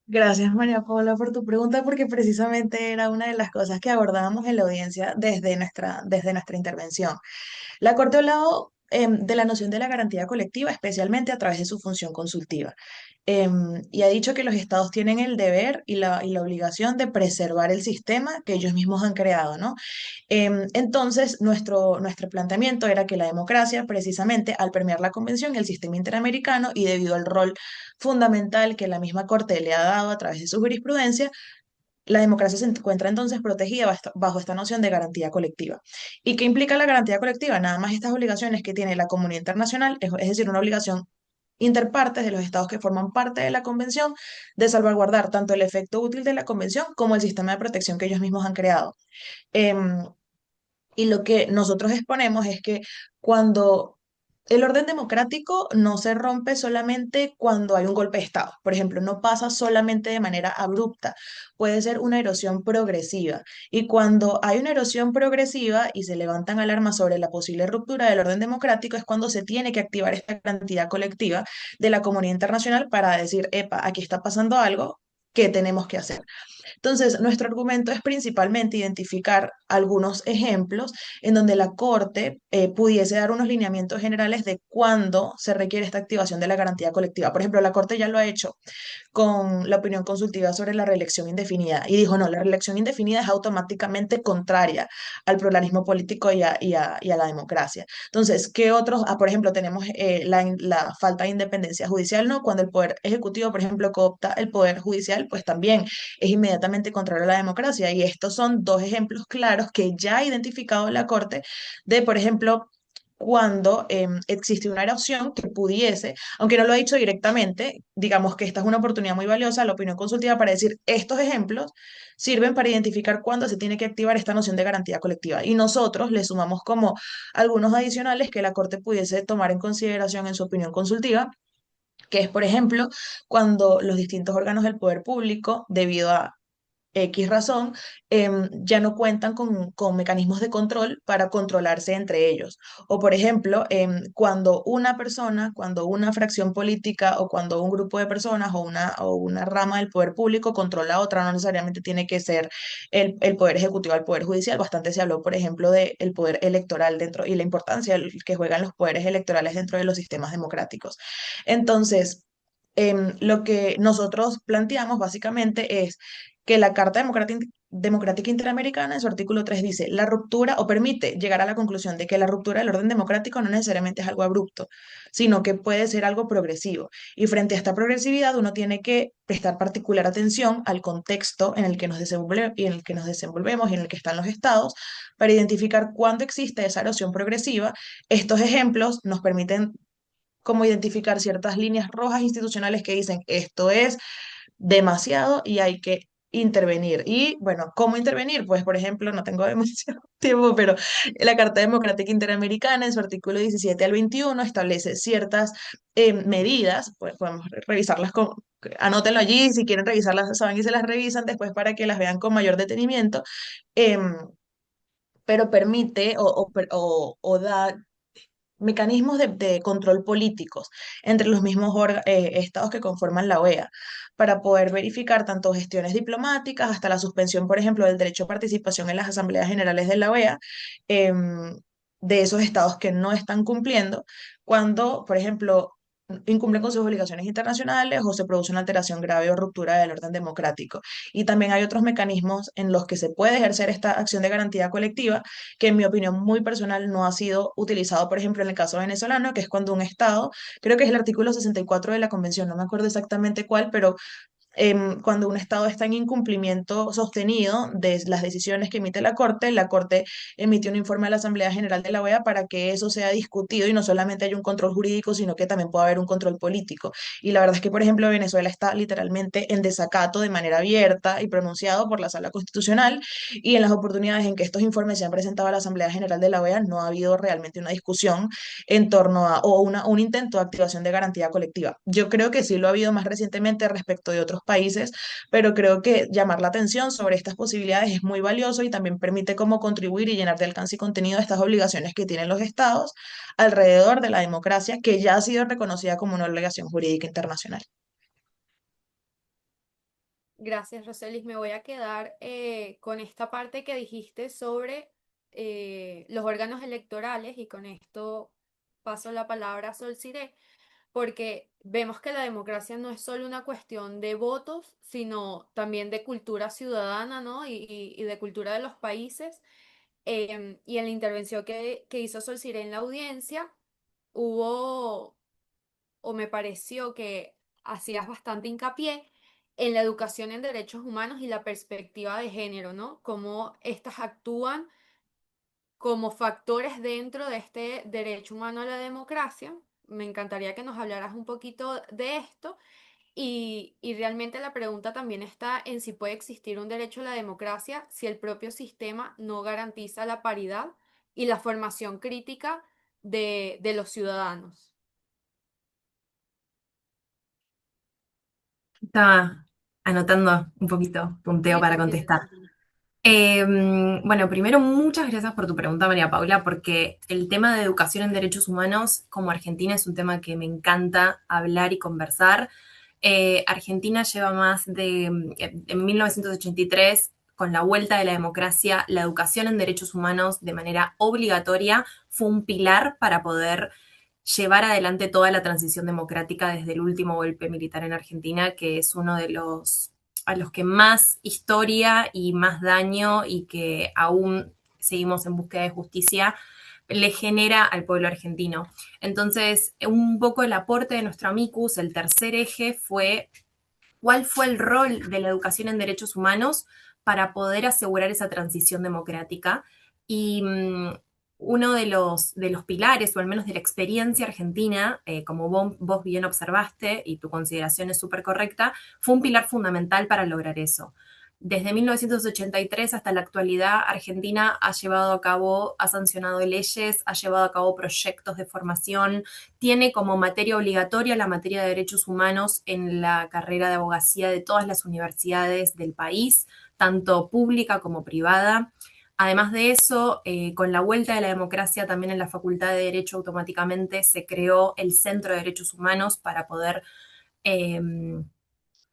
Gracias, María Paula, por tu pregunta, porque precisamente era una de las cosas que abordábamos en la audiencia desde nuestra intervención. La Corte ha hablado de la noción de la garantía colectiva, especialmente a través de su función consultiva, y ha dicho que los estados tienen el deber y la obligación de preservar el sistema que ellos mismos han creado, ¿no? Entonces, nuestro planteamiento era que la democracia, precisamente al permear la Convención y el sistema interamericano, y debido al rol fundamental que la misma Corte le ha dado a través de su jurisprudencia, la democracia se encuentra entonces protegida bajo esta noción de garantía colectiva. ¿Y qué implica la garantía colectiva? Nada más estas obligaciones que tiene la comunidad internacional, es decir, una obligación interpartes de los estados que forman parte de la convención de salvaguardar tanto el efecto útil de la convención como el sistema de protección que ellos mismos han creado. Em, y lo que nosotros exponemos es que cuando el orden democrático no se rompe solamente cuando hay un golpe de Estado, por ejemplo, no pasa solamente de manera abrupta, puede ser una erosión progresiva. Y cuando hay una erosión progresiva y se levantan alarmas sobre la posible ruptura del orden democrático, es cuando se tiene que activar esta garantía colectiva de la comunidad internacional para decir, epa, aquí está pasando algo, ¿qué tenemos que hacer? Entonces, nuestro argumento es principalmente identificar algunos ejemplos en donde la Corte pudiese dar unos lineamientos generales de cuándo se requiere esta activación de la garantía colectiva. Por ejemplo, la Corte ya lo ha hecho con la opinión consultiva sobre la reelección indefinida y dijo, no, la reelección indefinida es automáticamente contraria al pluralismo político y a la democracia. Entonces, ¿qué otros? Por ejemplo, tenemos la falta de independencia judicial, ¿no? Cuando el Poder Ejecutivo, por ejemplo, coopta el Poder Judicial, pues también es inmediatamente contrario a la democracia. Y estos son dos ejemplos claros que ya ha identificado la Corte de, por ejemplo, cuando existe una erosión que pudiese, aunque no lo ha dicho directamente, digamos que esta es una oportunidad muy valiosa, la opinión consultiva, para decir, estos ejemplos sirven para identificar cuándo se tiene que activar esta noción de garantía colectiva. Y nosotros le sumamos como algunos adicionales que la Corte pudiese tomar en consideración en su opinión consultiva, que es, por ejemplo, cuando los distintos órganos del poder público, debido a X razón, ya no cuentan con mecanismos de control para controlarse entre ellos. O, por ejemplo, cuando una persona, cuando una fracción política o cuando un grupo de personas o una rama del poder público controla a otra, no necesariamente tiene que ser el poder ejecutivo al poder judicial. Bastante se habló, por ejemplo, del poder electoral dentro y la importancia que juegan los poderes electorales dentro de los sistemas democráticos. Entonces, lo que nosotros planteamos básicamente es que la Carta Democrática Interamericana en su artículo 3 dice, la ruptura o permite llegar a la conclusión de que la ruptura del orden democrático no necesariamente es algo abrupto, sino que puede ser algo progresivo. Y frente a esta progresividad uno tiene que prestar particular atención al contexto en el que nos desenvolvemos y en el que están los estados para identificar cuándo existe esa erosión progresiva. Estos ejemplos nos permiten como identificar ciertas líneas rojas institucionales que dicen esto es demasiado y hay que intervenir. Y bueno, ¿cómo intervenir? Pues, por ejemplo, no tengo demasiado tiempo, pero la Carta Democrática Interamericana en su artículo 17 al 21 establece ciertas medidas, pues podemos revisarlas anótenlo allí, si quieren revisarlas, saben y se las revisan después para que las vean con mayor detenimiento, em, pero permite o da mecanismos de control políticos entre los mismos estados que conforman la OEA para poder verificar tanto gestiones diplomáticas hasta la suspensión, por ejemplo, del derecho a participación en las asambleas generales de la OEA, de esos estados que no están cumpliendo, cuando, por ejemplo, incumplen con sus obligaciones internacionales o se produce una alteración grave o ruptura del orden democrático. Y también hay otros mecanismos en los que se puede ejercer esta acción de garantía colectiva que en mi opinión muy personal no ha sido utilizado, por ejemplo, en el caso venezolano, que es cuando un Estado, creo que es el artículo 64 de la Convención, no me acuerdo exactamente cuál, pero cuando un Estado está en incumplimiento sostenido de las decisiones que emite la Corte emite un informe a la Asamblea General de la OEA para que eso sea discutido y no solamente haya un control jurídico, sino que también pueda haber un control político. Y la verdad es que, por ejemplo, Venezuela está literalmente en desacato de manera abierta y pronunciado por la Sala Constitucional y en las oportunidades en que estos informes se han presentado a la Asamblea General de la OEA no ha habido realmente una discusión en torno a o un intento de activación de garantía colectiva. Yo creo que sí lo ha habido más recientemente respecto de otros países, pero creo que llamar la atención sobre estas posibilidades es muy valioso y también permite cómo contribuir y llenar de alcance y contenido estas obligaciones que tienen los estados alrededor de la democracia, que ya ha sido reconocida como una obligación jurídica internacional. Gracias, Roselis. Me voy a quedar con esta parte que dijiste sobre los órganos electorales y con esto paso la palabra a Sol Siré, porque vemos que la democracia no es solo una cuestión de votos, sino también de cultura ciudadana, ¿no? Y de cultura de los países. Y en la intervención que hizo Sol Siré en la audiencia, hubo o me pareció que hacías bastante hincapié en la educación en derechos humanos y la perspectiva de género, ¿no? Cómo estas actúan como factores dentro de este derecho humano a la democracia. Me encantaría que nos hablaras un poquito de esto y realmente la pregunta también está en si puede existir un derecho a la democracia si el propio sistema no garantiza la paridad y la formación crítica de los ciudadanos. Estaba anotando un poquito, punteo Sí, para tranquila, contestar. tranquila. Bueno, primero, muchas gracias por tu pregunta, María Paula, porque el tema de educación en derechos humanos como Argentina es un tema que me encanta hablar y conversar. Argentina lleva en 1983, con la vuelta de la democracia, la educación en derechos humanos de manera obligatoria fue un pilar para poder llevar adelante toda la transición democrática desde el último golpe militar en Argentina, que es uno de los a los que más historia y más daño y que aún seguimos en búsqueda de justicia le genera al pueblo argentino. Entonces, un poco el aporte de nuestro amicus, el tercer eje, fue cuál fue el rol de la educación en derechos humanos para poder asegurar esa transición democrática. Y uno de los pilares, o al menos de la experiencia argentina, como vos bien observaste y tu consideración es súper correcta, fue un pilar fundamental para lograr eso. Desde 1983 hasta la actualidad, Argentina ha llevado a cabo, ha sancionado leyes, ha llevado a cabo proyectos de formación, tiene como materia obligatoria la materia de derechos humanos en la carrera de abogacía de todas las universidades del país, tanto pública como privada. Además de eso, con la vuelta de la democracia también en la Facultad de Derecho automáticamente se creó el Centro de Derechos Humanos eh,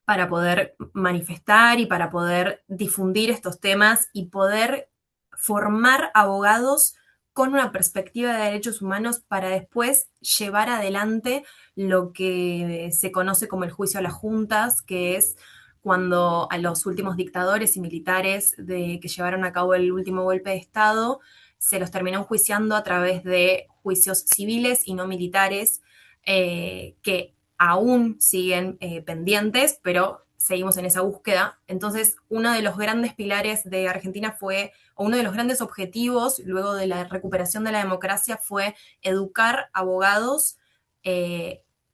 para poder manifestar y para poder difundir estos temas y poder formar abogados con una perspectiva de derechos humanos para después llevar adelante lo que se conoce como el juicio a las juntas, que es cuando a los últimos dictadores y militares que llevaron a cabo el último golpe de Estado se los terminó enjuiciando a través de juicios civiles y no militares, que aún siguen pendientes, pero seguimos en esa búsqueda. Entonces, uno de los grandes pilares de Argentina fue, o uno de los grandes objetivos luego de la recuperación de la democracia fue educar abogados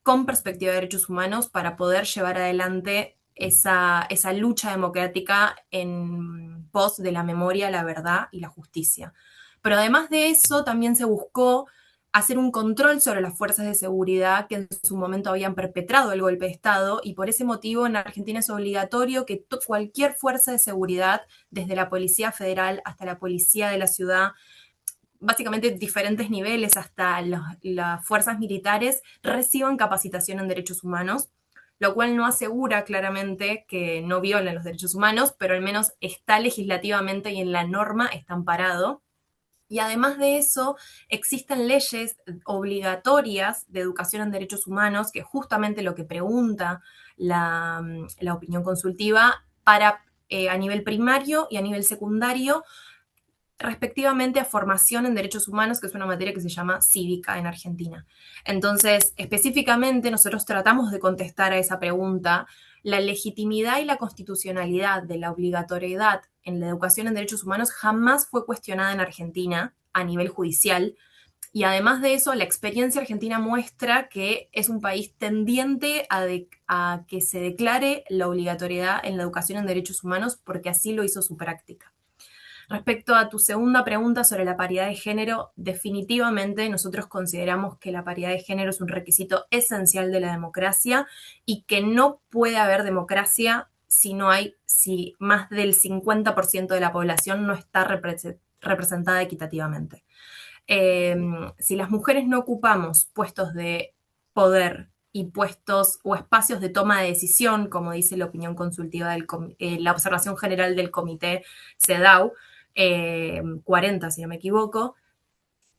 con perspectiva de derechos humanos para poder llevar adelante esa lucha democrática en pos de la memoria, la verdad y la justicia. Pero además de eso, también se buscó hacer un control sobre las fuerzas de seguridad que en su momento habían perpetrado el golpe de Estado, y por ese motivo en Argentina es obligatorio que cualquier fuerza de seguridad, desde la Policía Federal hasta la Policía de la Ciudad, básicamente diferentes niveles hasta las fuerzas militares, reciban capacitación en derechos humanos, lo cual no asegura claramente que no violen los derechos humanos, pero al menos está legislativamente y en la norma está amparado. Y además de eso, existen leyes obligatorias de educación en derechos humanos, que es justamente lo que pregunta la opinión consultiva, para a nivel primario y a nivel secundario, respectivamente a formación en derechos humanos, que es una materia que se llama cívica en Argentina. Entonces, específicamente nosotros tratamos de contestar a esa pregunta. La legitimidad y la constitucionalidad de la obligatoriedad en la educación en derechos humanos jamás fue cuestionada en Argentina a nivel judicial. Y además de eso, la experiencia argentina muestra que es un país tendiente a que se declare la obligatoriedad en la educación en derechos humanos porque así lo hizo su práctica. Respecto a tu segunda pregunta sobre la paridad de género, definitivamente nosotros consideramos que la paridad de género es un requisito esencial de la democracia y que no puede haber democracia si más del 50% de la población no está representada equitativamente. Si las mujeres no ocupamos puestos de poder y puestos o espacios de toma de decisión, como dice la opinión consultiva la observación general del comité CEDAW, 40 si no me equivoco,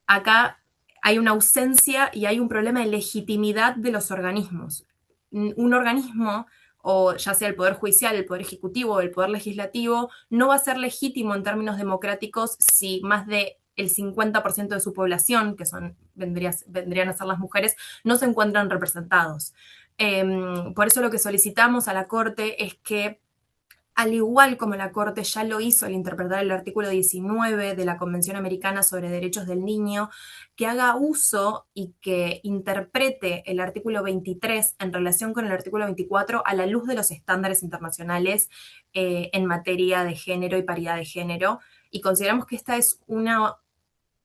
acá hay una ausencia y hay un problema de legitimidad de los organismos. Un organismo, o ya sea el Poder Judicial, el Poder Ejecutivo o el Poder Legislativo, no va a ser legítimo en términos democráticos si más de el 50% de su población, que vendrían a ser las mujeres, no se encuentran representados. Por eso lo que solicitamos a la Corte es que, al igual como la Corte ya lo hizo al interpretar el artículo 19 de la Convención Americana sobre Derechos del Niño, que haga uso y que interprete el artículo 23 en relación con el artículo 24 a la luz de los estándares internacionales en materia de género y paridad de género. Y consideramos que esta es una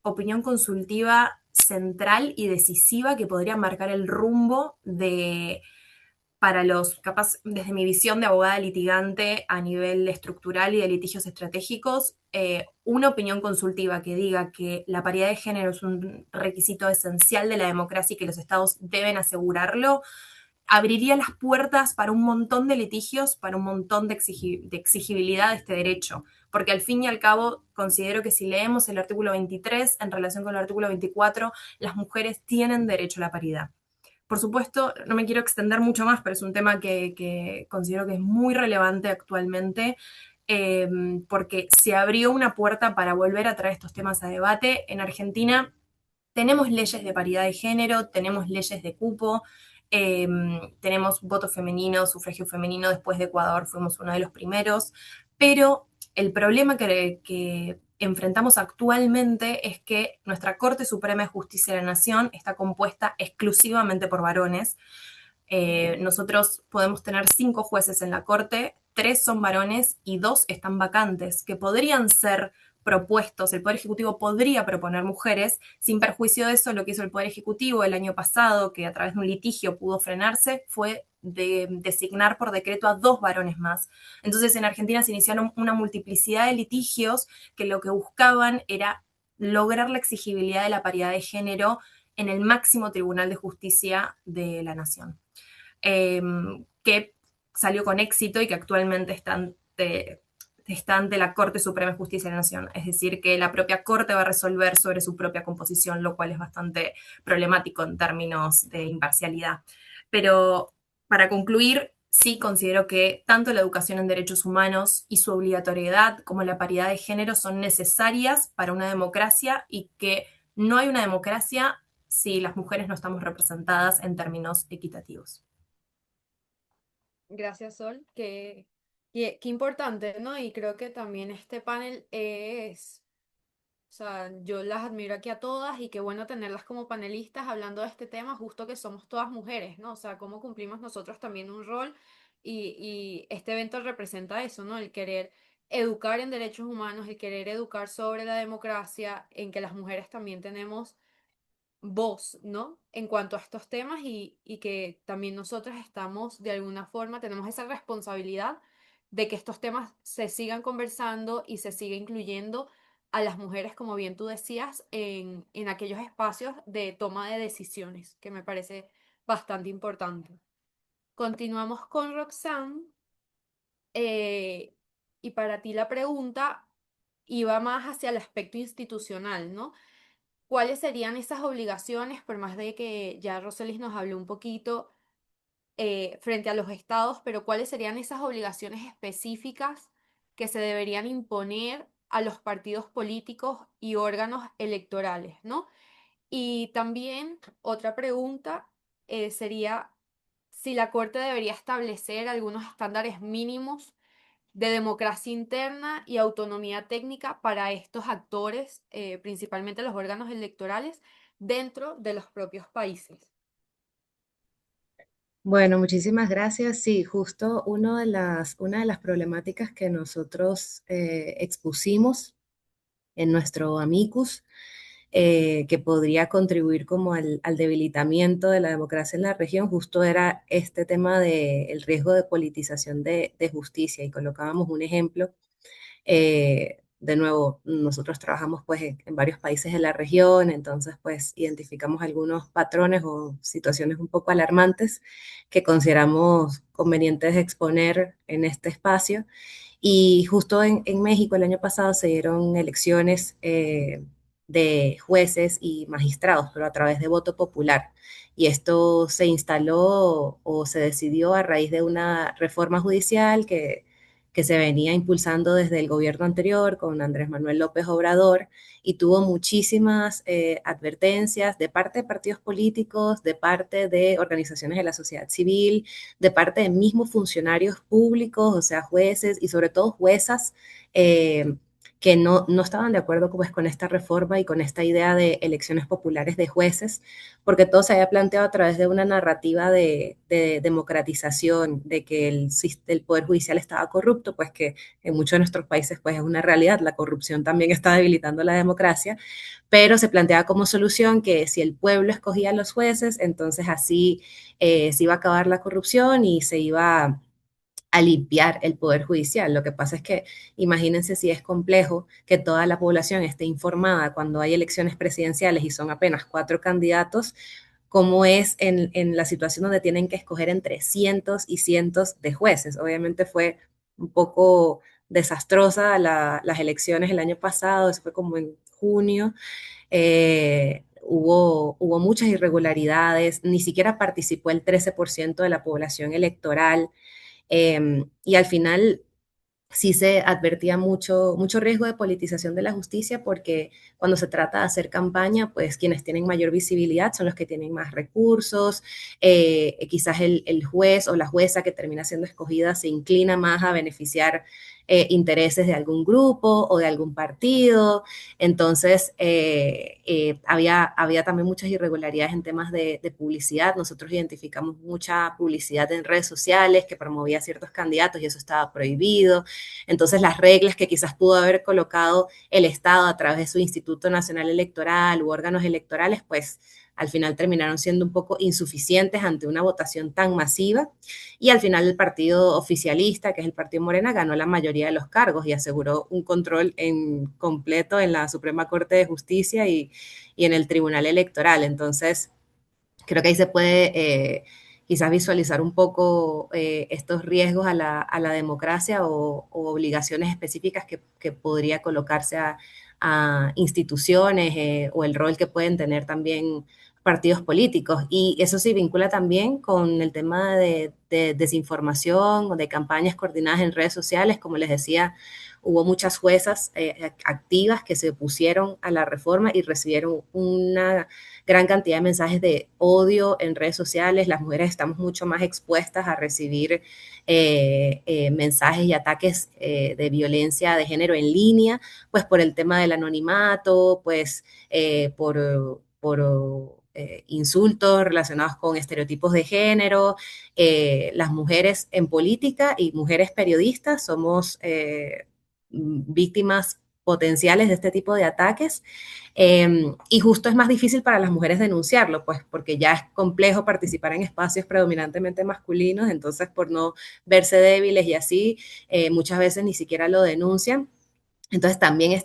opinión consultiva central y decisiva que podría marcar el rumbo para capaz, desde mi visión de abogada litigante a nivel estructural y de litigios estratégicos, una opinión consultiva que diga que la paridad de género es un requisito esencial de la democracia y que los estados deben asegurarlo, abriría las puertas para un montón de litigios, para un montón de exigibilidad de este derecho, porque al fin y al cabo considero que si leemos el artículo 23 en relación con el artículo 24, las mujeres tienen derecho a la paridad. Por supuesto, no me quiero extender mucho más, pero es un tema que considero que es muy relevante actualmente, eh, porque se abrió una puerta para volver a traer estos temas a debate. En Argentina tenemos leyes de paridad de género, tenemos leyes de cupo, eh, tenemos voto femenino, sufragio femenino, después de Ecuador fuimos uno de los primeros, pero el problema que enfrentamos actualmente es que nuestra Corte Suprema de Justicia de la Nación está compuesta exclusivamente por varones. Nosotros podemos tener 5 jueces en la Corte, 3 son varones y 2 están vacantes, que podrían ser propuestos, el Poder Ejecutivo podría proponer mujeres, sin perjuicio de eso, lo que hizo el Poder Ejecutivo el año pasado, que a través de un litigio pudo frenarse, fue de designar por decreto a 2 varones más. Entonces en Argentina se iniciaron una multiplicidad de litigios que lo que buscaban era lograr la exigibilidad de la paridad de género en el máximo Tribunal de Justicia de la Nación, eh, que salió con éxito y que actualmente está ante la Corte Suprema de Justicia de la Nación. Es decir, que la propia Corte va a resolver sobre su propia composición, lo cual es bastante problemático en términos de imparcialidad. Pero para concluir, sí considero que tanto la educación en derechos humanos y su obligatoriedad como la paridad de género son necesarias para una democracia y que no hay una democracia si las mujeres no estamos representadas en términos equitativos. Gracias, Sol. Qué importante, ¿no? Y creo que también este panel o sea, yo las admiro aquí a todas y qué bueno tenerlas como panelistas hablando de este tema, justo que somos todas mujeres, ¿no? O sea, cómo cumplimos nosotros también un rol y este evento representa eso, ¿no? El querer educar en derechos humanos, el querer educar sobre la democracia, en que las mujeres también tenemos voz, ¿no? En cuanto a estos temas y que también nosotras estamos, de alguna forma, tenemos esa responsabilidad de que estos temas se sigan conversando y se siga incluyendo a las mujeres, como bien tú decías, en aquellos espacios de toma de decisiones, que me parece bastante importante. Continuamos con Roxanne, eh, y para ti la pregunta iba más hacia el aspecto institucional, ¿no? ¿Cuáles serían esas obligaciones, por más de que ya Roselis nos habló un poquito frente a los estados, pero cuáles serían esas obligaciones específicas que se deberían imponer a los partidos políticos y órganos electorales, ¿no? Y también otra pregunta sería si la Corte debería establecer algunos estándares mínimos de democracia interna y autonomía técnica para estos actores, principalmente los órganos electorales, dentro de los propios países. Bueno, muchísimas gracias. Sí, justo una de las problemáticas que nosotros expusimos en nuestro amicus, que podría contribuir como al debilitamiento de la democracia en la región, justo era este tema del riesgo de politización de justicia. Y colocábamos un ejemplo. De nuevo, nosotros trabajamos pues en varios países de la región, entonces pues identificamos algunos patrones o situaciones un poco alarmantes que consideramos convenientes exponer en este espacio. Y justo en México el año pasado se dieron elecciones de jueces y magistrados, pero a través de voto popular. Y esto se instaló o se decidió a raíz de una reforma judicial que se venía impulsando desde el gobierno anterior con Andrés Manuel López Obrador y tuvo muchísimas advertencias de parte de partidos políticos, de parte de organizaciones de la sociedad civil, de parte de mismos funcionarios públicos, o sea, jueces y sobre todo juezas, que no estaban de acuerdo pues, con esta reforma y con esta idea de elecciones populares de jueces, porque todo se había planteado a través de una narrativa de democratización, de que el Poder Judicial estaba corrupto, pues que en muchos de nuestros países pues, es una realidad, la corrupción también está debilitando la democracia, pero se planteaba como solución que si el pueblo escogía a los jueces, entonces así se iba a acabar la corrupción y se iba a limpiar el poder judicial. Lo que pasa es que imagínense si es complejo que toda la población esté informada cuando hay elecciones presidenciales y son apenas 4 candidatos, cómo es en la situación donde tienen que escoger entre cientos y cientos de jueces. Obviamente fue un poco desastrosa las elecciones el año pasado, eso fue como en junio, hubo muchas irregularidades, ni siquiera participó el 13% de la población electoral, y al final sí se advertía mucho riesgo de politización de la justicia porque cuando se trata de hacer campaña, pues quienes tienen mayor visibilidad son los que tienen más recursos, quizás el juez o la jueza que termina siendo escogida se inclina más a beneficiar intereses de algún grupo o de algún partido, entonces había también muchas irregularidades en temas de publicidad, nosotros identificamos mucha publicidad en redes sociales que promovía ciertos candidatos y eso estaba prohibido, entonces, las reglas que quizás pudo haber colocado el Estado a través de su Instituto Nacional Electoral u órganos electorales, pues al final terminaron siendo un poco insuficientes ante una votación tan masiva y al final el partido oficialista, que es el partido Morena, ganó la mayoría de los cargos y aseguró un control en completo en la Suprema Corte de Justicia y en el Tribunal Electoral. Entonces, creo que ahí se puede quizás visualizar un poco estos riesgos a la democracia o obligaciones específicas que podría colocarse a instituciones o el rol que pueden tener también partidos políticos. Y eso se vincula también con el tema de desinformación o de campañas coordinadas en redes sociales. Como les decía, hubo muchas juezas activas que se opusieron a la reforma y recibieron una gran cantidad de mensajes de odio en redes sociales. Las mujeres estamos mucho más expuestas a recibir mensajes y ataques de violencia de género en línea, pues por el tema del anonimato, pues por insultos relacionados con estereotipos de género. Las mujeres en política y mujeres periodistas somos víctimas potenciales de este tipo de ataques y justo es más difícil para las mujeres denunciarlo, pues porque ya es complejo participar en espacios predominantemente masculinos, entonces por no verse débiles y así, muchas veces ni siquiera lo denuncian. Entonces también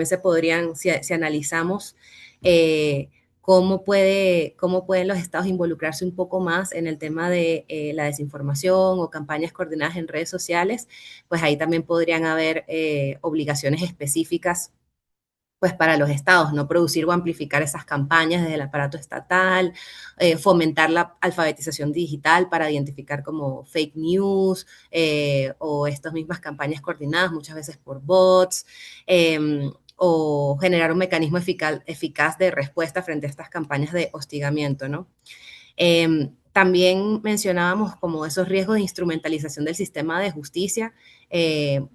se podrían, si analizamos eh, cómo pueden los estados involucrarse un poco más en el tema de la desinformación o campañas coordinadas en redes sociales, pues ahí también podrían haber obligaciones específicas pues para los estados, no producir o amplificar esas campañas desde el aparato estatal, fomentar la alfabetización digital para identificar como fake news o estas mismas campañas coordinadas muchas veces por bots, o generar un mecanismo eficaz de respuesta frente a estas campañas de hostigamiento, ¿no? También mencionábamos como esos riesgos de instrumentalización del sistema de justicia,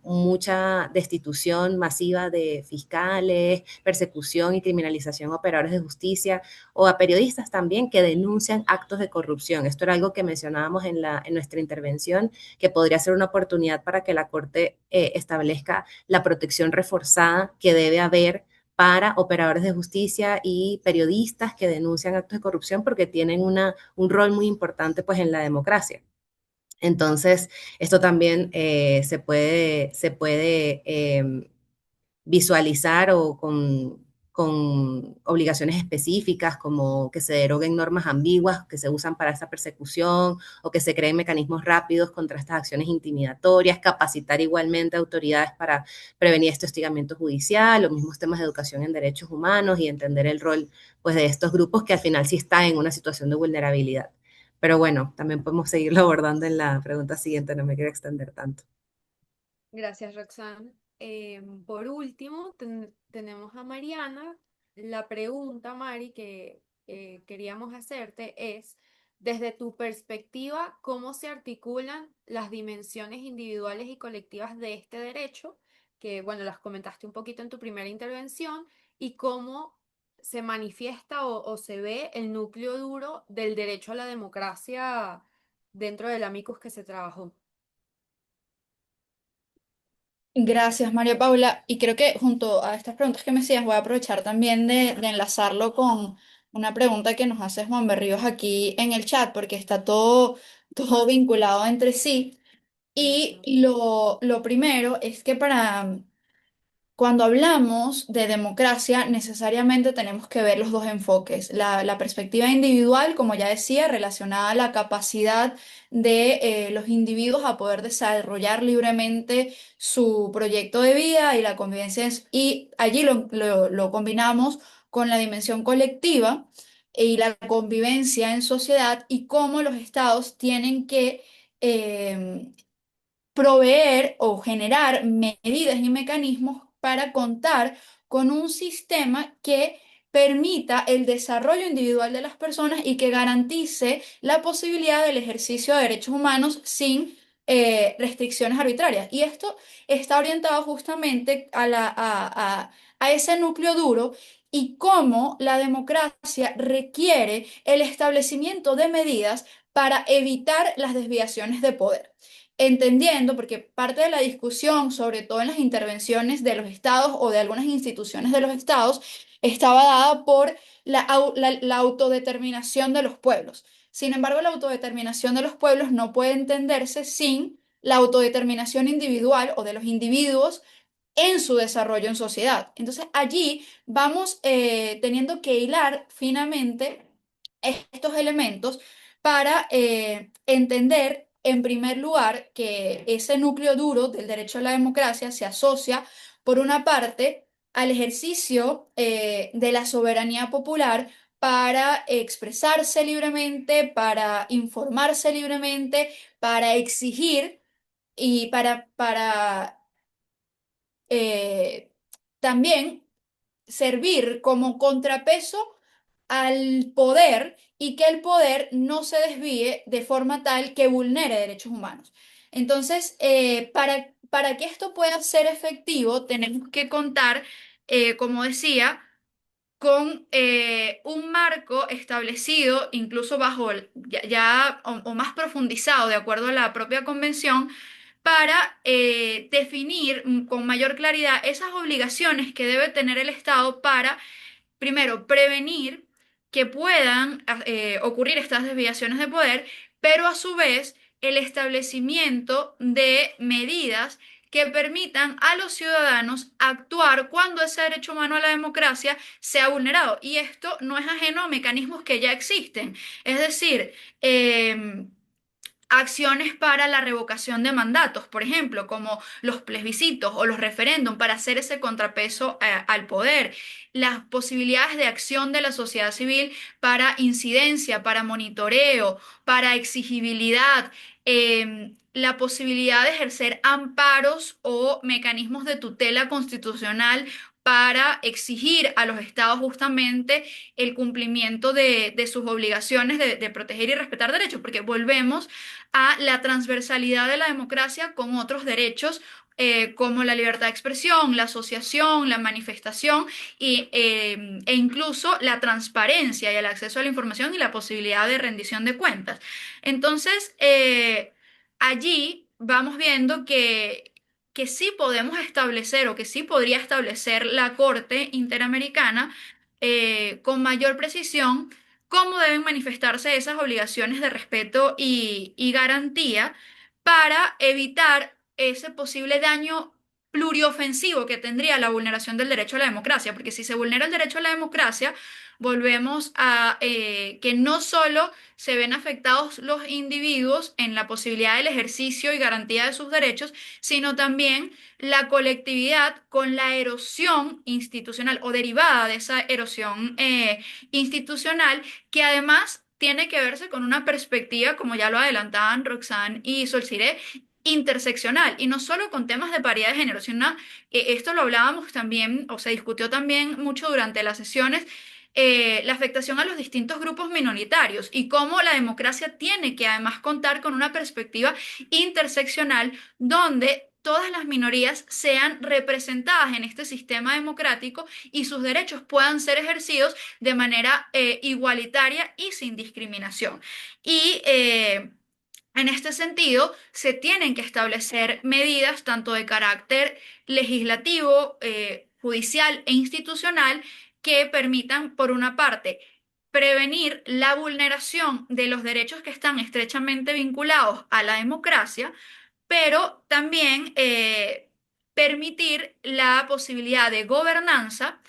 mucha destitución masiva de fiscales, persecución y criminalización a operadores de justicia o a periodistas también que denuncian actos de corrupción. Esto era algo que mencionábamos en nuestra intervención, que podría ser una oportunidad para que la Corte establezca la protección reforzada que debe haber para operadores de justicia y periodistas que denuncian actos de corrupción porque tienen un rol muy importante pues en la democracia. Entonces, esto también se puede visualizar o con obligaciones específicas como que se deroguen normas ambiguas que se usan para esta persecución o que se creen mecanismos rápidos contra estas acciones intimidatorias, capacitar igualmente a autoridades para prevenir este hostigamiento judicial, los mismos temas de educación en derechos humanos y entender el rol pues, de estos grupos que al final sí están en una situación de vulnerabilidad. Pero bueno, también podemos seguirlo abordando en la pregunta siguiente, no me quiero extender tanto. Gracias, Roxanne. Por último, tenemos a Mariana. La pregunta, Mari, que queríamos hacerte es, desde tu perspectiva, ¿cómo se articulan las dimensiones individuales y colectivas de este derecho? Que, bueno, las comentaste un poquito en tu primera intervención, y cómo se manifiesta o se ve el núcleo duro del derecho a la democracia dentro del amicus que se trabajó. Gracias, María Paula. Y creo que junto a estas preguntas que me hacías, voy a aprovechar también de enlazarlo con una pregunta que nos hace Juan Berríos aquí en el chat, porque está todo vinculado entre sí. Y Buenísimo. lo primero es que cuando hablamos de democracia, necesariamente tenemos que ver los dos enfoques. La perspectiva individual, como ya decía, relacionada a la capacidad de los individuos a poder desarrollar libremente su proyecto de vida y la convivencia, y allí lo combinamos con la dimensión colectiva y la convivencia en sociedad y cómo los estados tienen que eh, proveer o generar medidas y mecanismos para contar con un sistema que permita el desarrollo individual de las personas y que garantice la posibilidad del ejercicio de derechos humanos sin restricciones arbitrarias. Y esto está orientado justamente a ese núcleo duro y cómo la democracia requiere el establecimiento de medidas para evitar las desviaciones de poder entendiendo, porque parte de la discusión, sobre todo en las intervenciones de los estados o de algunas instituciones de los estados, estaba dada por la autodeterminación de los pueblos. Sin embargo, la autodeterminación de los pueblos no puede entenderse sin la autodeterminación individual o de los individuos en su desarrollo en sociedad. Entonces, allí vamos teniendo que hilar finamente estos elementos para entender, en primer lugar, que ese núcleo duro del derecho a la democracia se asocia, por una parte, al ejercicio de la soberanía popular para expresarse libremente, para informarse libremente, para exigir y para eh, también servir como contrapeso al poder y que el poder no se desvíe de forma tal que vulnere derechos humanos. Entonces, para que esto pueda ser efectivo, tenemos que contar, como decía, con un marco establecido, incluso bajo o más profundizado, de acuerdo a la propia convención, para definir con mayor claridad esas obligaciones que debe tener el Estado para primero, prevenir que puedan ocurrir estas desviaciones de poder, pero a su vez el establecimiento de medidas que permitan a los ciudadanos actuar cuando ese derecho humano a la democracia sea vulnerado. Y esto no es ajeno a mecanismos que ya existen. Es decir, acciones para la revocación de mandatos, por ejemplo, como los plebiscitos o los referéndum para hacer ese contrapeso al poder, las posibilidades de acción de la sociedad civil para incidencia, para monitoreo, para exigibilidad, la posibilidad de ejercer amparos o mecanismos de tutela constitucional para exigir a los estados justamente el cumplimiento de sus obligaciones de proteger y respetar derechos, porque volvemos a la transversalidad de la democracia con otros derechos como la libertad de expresión, la asociación, la manifestación e incluso la transparencia y el acceso a la información y la posibilidad de rendición de cuentas. Entonces, allí vamos viendo que sí podemos establecer o que sí podría establecer la Corte Interamericana con mayor precisión cómo deben manifestarse esas obligaciones de respeto y garantía para evitar ese posible daño pluriofensivo que tendría la vulneración del derecho a la democracia, porque si se vulnera el derecho a la democracia, volvemos a que no solo se ven afectados los individuos en la posibilidad del ejercicio y garantía de sus derechos, sino también la colectividad con la erosión institucional o derivada de esa erosión institucional que además tiene que verse con una perspectiva, como ya lo adelantaban Roxanne y Solciré, interseccional, y no solo con temas de paridad de género, sino esto lo hablábamos también, o se discutió también mucho durante las sesiones, la afectación a los distintos grupos minoritarios y cómo la democracia tiene que además contar con una perspectiva interseccional donde todas las minorías sean representadas en este sistema democrático y sus derechos puedan ser ejercidos de manera igualitaria y sin discriminación. Y en este sentido, se tienen que establecer medidas tanto de carácter legislativo, judicial e institucional que permitan, por una parte, prevenir la vulneración de los derechos que están estrechamente vinculados a la democracia, pero también permitir la posibilidad de gobernanza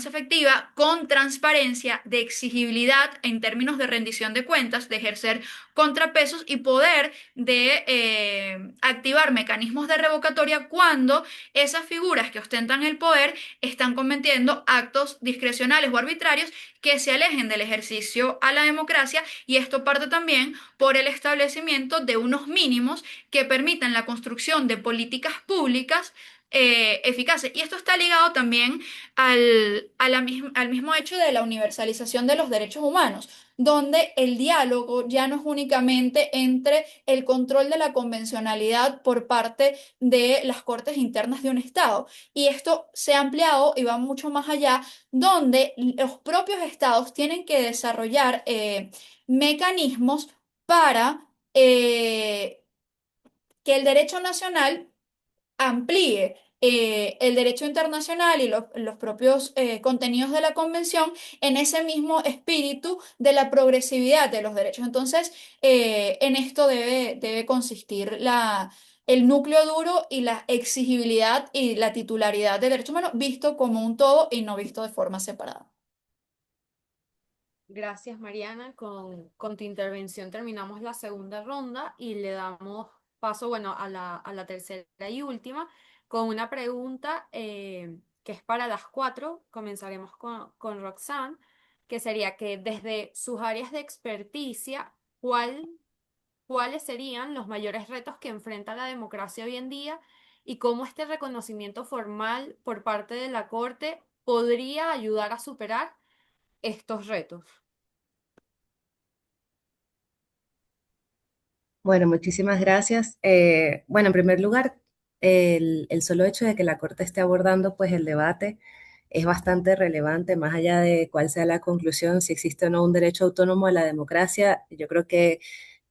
efectiva, con transparencia, de exigibilidad en términos de rendición de cuentas, de ejercer contrapesos y poder de activar mecanismos de revocatoria cuando esas figuras que ostentan el poder están cometiendo actos discrecionales o arbitrarios que se alejen del ejercicio a la democracia, y esto parte también por el establecimiento de unos mínimos que permitan la construcción de políticas públicas eficaces. Y esto está ligado también al mismo hecho de la universalización de los derechos humanos, donde el diálogo ya no es únicamente entre el control de la convencionalidad por parte de las cortes internas de un Estado. Y esto se ha ampliado y va mucho más allá, donde los propios Estados tienen que desarrollar mecanismos para que el derecho nacional amplíe el derecho internacional y los propios contenidos de la convención en ese mismo espíritu de la progresividad de los derechos. Entonces, en esto debe consistir el núcleo duro y la exigibilidad y la titularidad del derecho humano visto como un todo y no visto de forma separada. Gracias, Mariana. Con tu intervención terminamos la segunda ronda y le damos paso, bueno, a la tercera y última, con una pregunta que es para las cuatro. Comenzaremos con Roxanne, que sería que desde sus áreas de experticia, ¿cuáles serían los mayores retos que enfrenta la democracia hoy en día y cómo este reconocimiento formal por parte de la Corte podría ayudar a superar estos retos? Bueno, muchísimas gracias. Bueno, en primer lugar, el solo hecho de que la Corte esté abordando pues el debate es bastante relevante, más allá de cuál sea la conclusión, si existe o no un derecho autónomo a la democracia. Yo creo que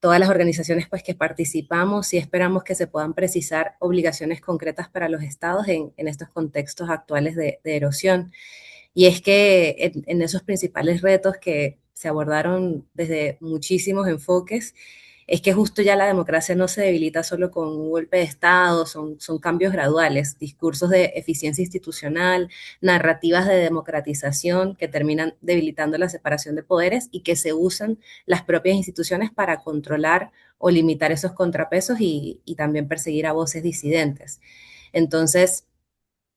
todas las organizaciones pues que participamos y esperamos que se puedan precisar obligaciones concretas para los estados en estos contextos actuales de erosión. Y es que en esos principales retos que se abordaron desde muchísimos enfoques, es que justo ya la democracia no se debilita solo con un golpe de Estado, son cambios graduales, discursos de eficiencia institucional, narrativas de democratización que terminan debilitando la separación de poderes y que se usan las propias instituciones para controlar o limitar esos contrapesos y también perseguir a voces disidentes. Entonces,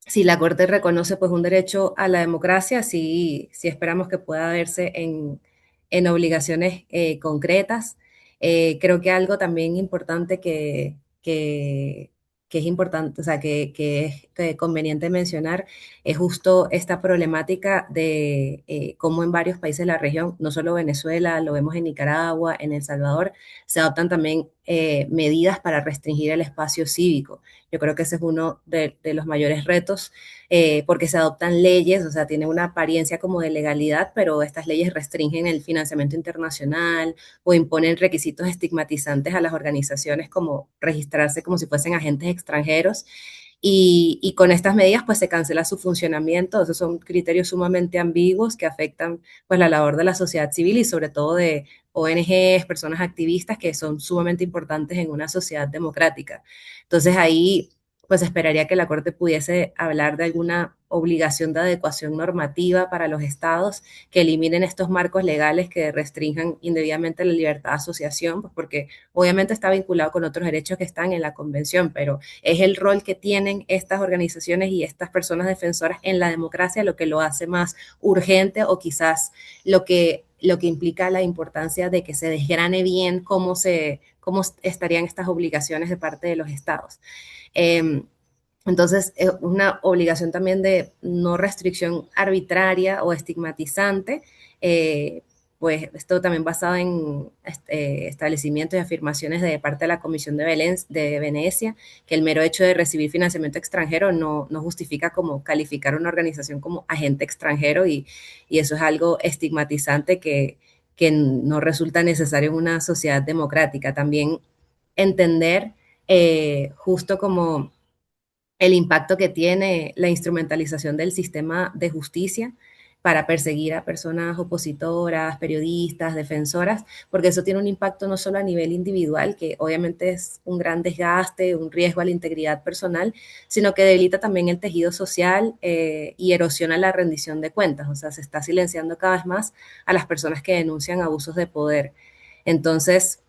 si la Corte reconoce pues un derecho a la democracia, sí, sí esperamos que pueda verse en obligaciones concretas. Creo que algo también importante que es importante, o sea, que es conveniente mencionar es justo esta problemática de cómo en varios países de la región, no solo Venezuela, lo vemos en Nicaragua, en El Salvador, se adoptan también medidas para restringir el espacio cívico. Yo creo que ese es uno de los mayores retos, porque se adoptan leyes, o sea, tiene una apariencia como de legalidad, pero estas leyes restringen el financiamiento internacional o imponen requisitos estigmatizantes a las organizaciones como registrarse como si fuesen agentes extranjeros. Y con estas medidas pues se cancela su funcionamiento. Esos son criterios sumamente ambiguos que afectan pues la labor de la sociedad civil y sobre todo de ONGs, personas activistas que son sumamente importantes en una sociedad democrática. Entonces ahí pues esperaría que la Corte pudiese hablar de alguna obligación de adecuación normativa para los estados que eliminen estos marcos legales que restrinjan indebidamente la libertad de asociación, pues porque obviamente está vinculado con otros derechos que están en la Convención, pero es el rol que tienen estas organizaciones y estas personas defensoras en la democracia lo que lo hace más urgente o quizás lo que implica la importancia de que se desgrane bien cómo estarían estas obligaciones de parte de los estados. Eh, entonces, es una obligación también de no restricción arbitraria o estigmatizante, eh, pues esto también basado en establecimientos y afirmaciones de parte de la Comisión de Venecia, que el mero hecho de recibir financiamiento extranjero no justifica como calificar una organización como agente extranjero y eso es algo estigmatizante que no resulta necesario en una sociedad democrática. También entender justo como el impacto que tiene la instrumentalización del sistema de justicia para perseguir a personas opositoras, periodistas, defensoras, porque eso tiene un impacto no solo a nivel individual, que obviamente es un gran desgaste, un riesgo a la integridad personal, sino que debilita también el tejido social y erosiona la rendición de cuentas. O sea, se está silenciando cada vez más a las personas que denuncian abusos de poder. Entonces,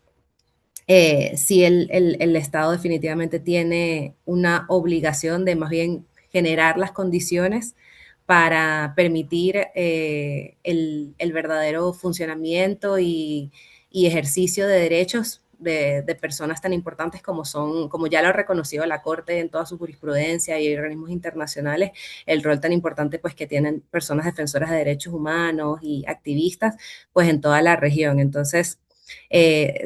sí el Estado definitivamente tiene una obligación de más bien generar las condiciones para permitir el verdadero funcionamiento y ejercicio de derechos de personas tan importantes como son, como ya lo ha reconocido la Corte en toda su jurisprudencia y organismos internacionales, el rol tan importante pues que tienen personas defensoras de derechos humanos y activistas pues en toda la región. Entonces,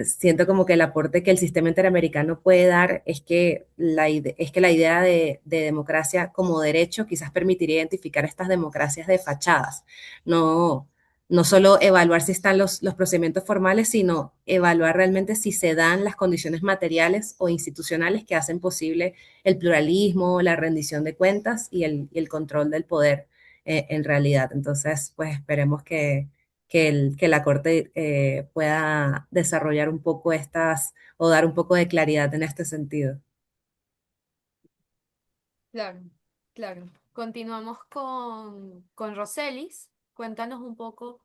siento como que el aporte que el sistema interamericano puede dar es que es que la idea de democracia como derecho quizás permitiría identificar estas democracias de fachadas, no, no solo evaluar si están los procedimientos formales, sino evaluar realmente si se dan las condiciones materiales o institucionales que hacen posible el pluralismo, la rendición de cuentas y el control del poder en realidad. Entonces, pues esperemos que la Corte pueda desarrollar un poco estas o dar un poco de claridad en este sentido. Claro, claro. Continuamos con Roselis. Cuéntanos un poco,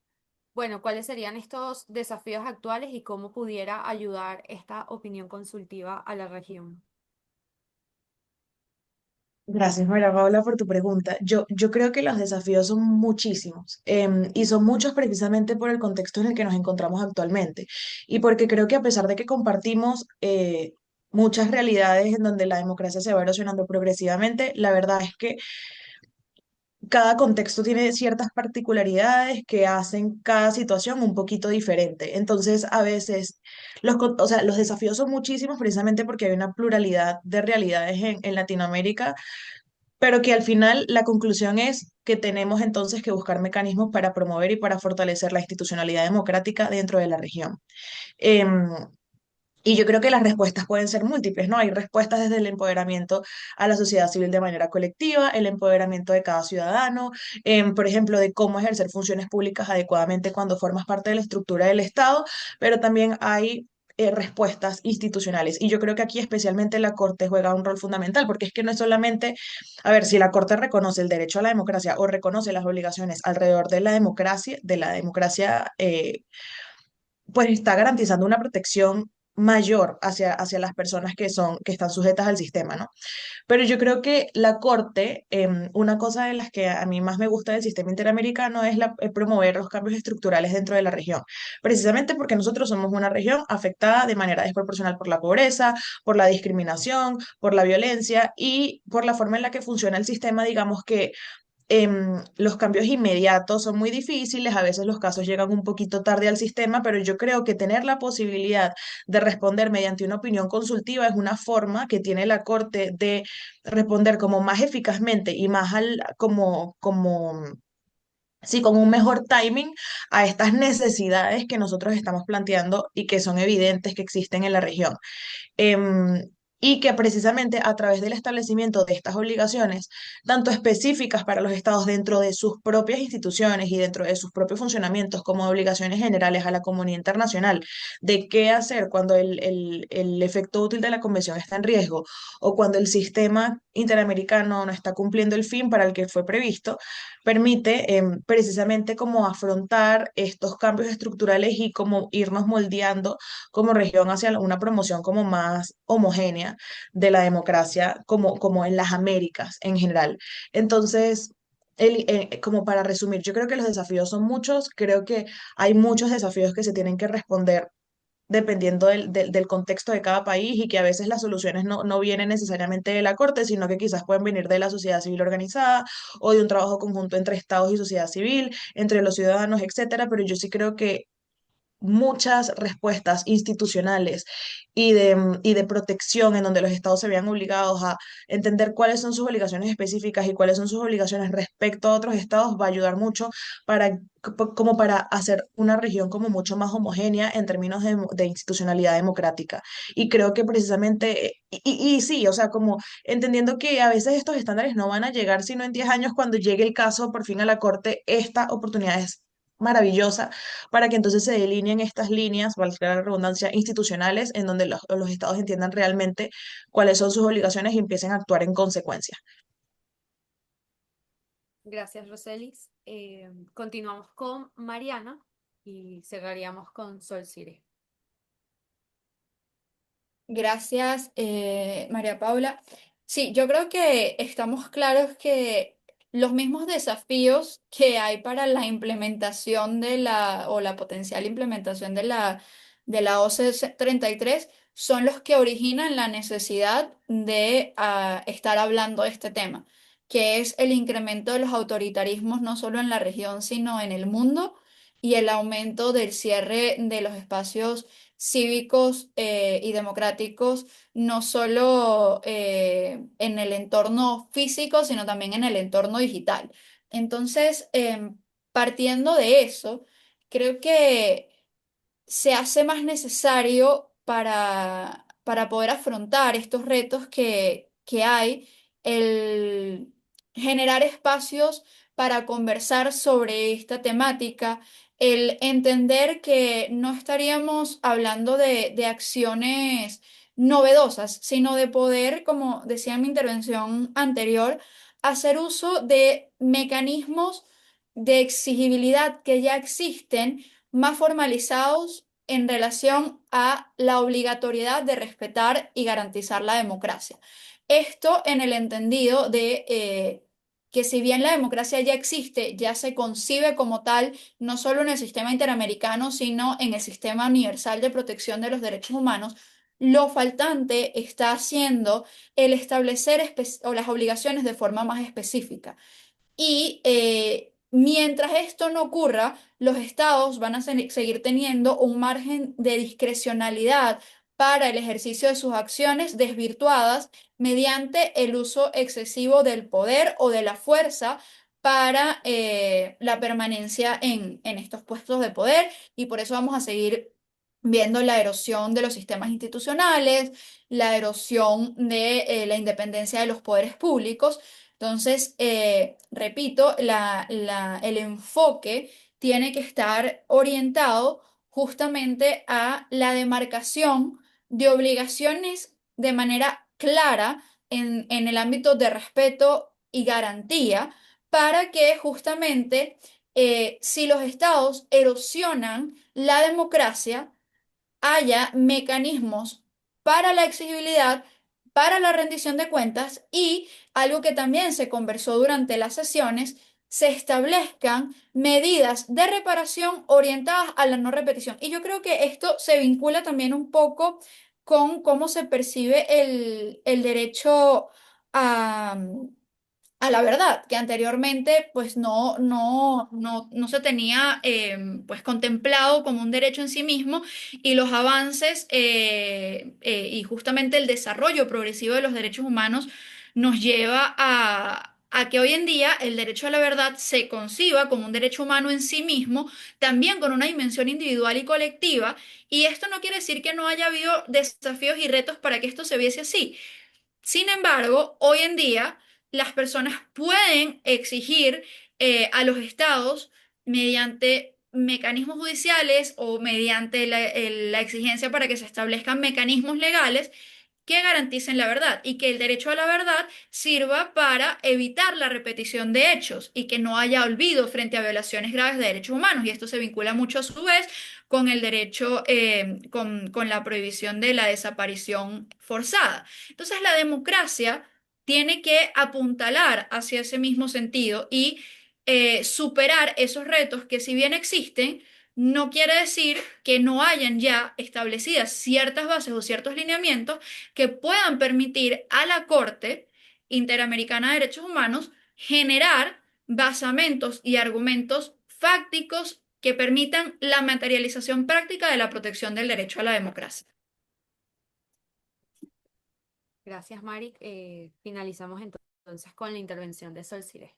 bueno, cuáles serían estos desafíos actuales y cómo pudiera ayudar esta opinión consultiva a la región. Gracias, María Paula, por tu pregunta. Yo creo que los desafíos son muchísimos y son muchos precisamente por el contexto en el que nos encontramos actualmente y porque creo que a pesar de que compartimos muchas realidades en donde la democracia se va erosionando progresivamente, la verdad es que cada contexto tiene ciertas particularidades que hacen cada situación un poquito diferente. Entonces, a veces, o sea, los desafíos son muchísimos precisamente porque hay una pluralidad de realidades en Latinoamérica, pero que al final la conclusión es que tenemos entonces que buscar mecanismos para promover y para fortalecer la institucionalidad democrática dentro de la región. Em, y yo creo que las respuestas pueden ser múltiples, ¿no? Hay respuestas desde el empoderamiento a la sociedad civil de manera colectiva, el empoderamiento de cada ciudadano, por ejemplo, de cómo ejercer funciones públicas adecuadamente cuando formas parte de la estructura del Estado, pero también hay respuestas institucionales. Y yo creo que aquí especialmente la Corte juega un rol fundamental, porque es que no es solamente, a ver, si la Corte reconoce el derecho a la democracia o reconoce las obligaciones alrededor de la democracia pues está garantizando una protección mayor hacia las personas que están sujetas al sistema, ¿no? Pero yo creo que la Corte, una cosa de las que a mí más me gusta del sistema interamericano es promover los cambios estructurales dentro de la región, precisamente porque nosotros somos una región afectada de manera desproporcional por la pobreza, por la discriminación, por la violencia y por la forma en la que funciona el sistema, digamos que los cambios inmediatos son muy difíciles, a veces los casos llegan un poquito tarde al sistema, pero yo creo que tener la posibilidad de responder mediante una opinión consultiva es una forma que tiene la Corte de responder como más eficazmente y más sí, con un mejor timing a estas necesidades que nosotros estamos planteando y que son evidentes que existen en la región. Em, y que precisamente a través del establecimiento de estas obligaciones, tanto específicas para los estados dentro de sus propias instituciones y dentro de sus propios funcionamientos, como obligaciones generales a la comunidad internacional de qué hacer cuando el efecto útil de la convención está en riesgo o cuando el sistema interamericano no está cumpliendo el fin para el que fue previsto, permite precisamente como afrontar estos cambios estructurales y como irnos moldeando como región hacia una promoción como más homogénea de la democracia como en las Américas en general. Entonces, como para resumir, yo creo que los desafíos son muchos, creo que hay muchos desafíos que se tienen que responder dependiendo del contexto de cada país y que a veces las soluciones no vienen necesariamente de la Corte, sino que quizás pueden venir de la sociedad civil organizada o de un trabajo conjunto entre estados y sociedad civil, entre los ciudadanos, etcétera, pero yo sí creo que muchas respuestas institucionales y de protección en donde los estados se vean obligados a entender cuáles son sus obligaciones específicas y cuáles son sus obligaciones respecto a otros estados, va a ayudar mucho para, como para hacer una región como mucho más homogénea en términos de institucionalidad democrática. Y creo que precisamente, y sí, o sea, como entendiendo que a veces estos estándares no van a llegar sino en 10 años cuando llegue el caso por fin a la corte, esta oportunidad es maravillosa para que entonces se delineen estas líneas, valga la redundancia, institucionales, en donde los estados entiendan realmente cuáles son sus obligaciones y empiecen a actuar en consecuencia. Gracias, Roselis. Continuamos con Mariana y cerraríamos con Sol Sire. Gracias, María Paula. Sí, yo creo que estamos claros que los mismos desafíos que hay para la implementación o la potencial implementación de la OCE 33 son los que originan la necesidad de estar hablando de este tema, que es el incremento de los autoritarismos no solo en la región, sino en el mundo, y el aumento del cierre de los espacios cívicos y democráticos, no solo en el entorno físico, sino también en el entorno digital. Entonces, partiendo de eso, creo que se hace más necesario para poder afrontar estos retos que hay, el generar espacios para conversar sobre esta temática, el entender que no estaríamos hablando de acciones novedosas, sino de poder, como decía en mi intervención anterior, hacer uso de mecanismos de exigibilidad que ya existen más formalizados en relación a la obligatoriedad de respetar y garantizar la democracia. Esto en el entendido de que si bien la democracia ya existe, ya se concibe como tal, no solo en el sistema interamericano, sino en el sistema universal de protección de los derechos humanos, lo faltante está haciendo el establecer o las obligaciones de forma más específica. Y mientras esto no ocurra, los estados van a seguir teniendo un margen de discrecionalidad para el ejercicio de sus acciones desvirtuadas mediante el uso excesivo del poder o de la fuerza para la permanencia en estos puestos de poder. Y por eso vamos a seguir viendo la erosión de los sistemas institucionales, la erosión de la independencia de los poderes públicos. Entonces, repito, el enfoque tiene que estar orientado justamente a la demarcación de obligaciones de manera clara en el ámbito de respeto y garantía para que justamente si los estados erosionan la democracia, haya mecanismos para la exigibilidad, para la rendición de cuentas y algo que también se conversó durante las sesiones, se establezcan medidas de reparación orientadas a la no repetición. Y yo creo que esto se vincula también un poco con cómo se percibe el derecho a, a la verdad, que anteriormente pues no se tenía pues contemplado como un derecho en sí mismo, y los avances y justamente el desarrollo progresivo de los derechos humanos nos lleva a que hoy en día el derecho a la verdad se conciba como un derecho humano en sí mismo, también con una dimensión individual y colectiva, y esto no quiere decir que no haya habido desafíos y retos para que esto se viese así. Sin embargo, hoy en día las personas pueden exigir a los estados mediante mecanismos judiciales o mediante la exigencia para que se establezcan mecanismos legales que garanticen la verdad y que el derecho a la verdad sirva para evitar la repetición de hechos y que no haya olvido frente a violaciones graves de derechos humanos. Y esto se vincula mucho a su vez con el derecho, con la prohibición de la desaparición forzada. Entonces, la democracia tiene que apuntalar hacia ese mismo sentido y superar esos retos que, si bien existen, no quiere decir que no hayan ya establecidas ciertas bases o ciertos lineamientos que puedan permitir a la Corte Interamericana de Derechos Humanos generar basamentos y argumentos fácticos que permitan la materialización práctica de la protección del derecho a la democracia. Gracias, Mari. Finalizamos entonces con la intervención de Sol Siré.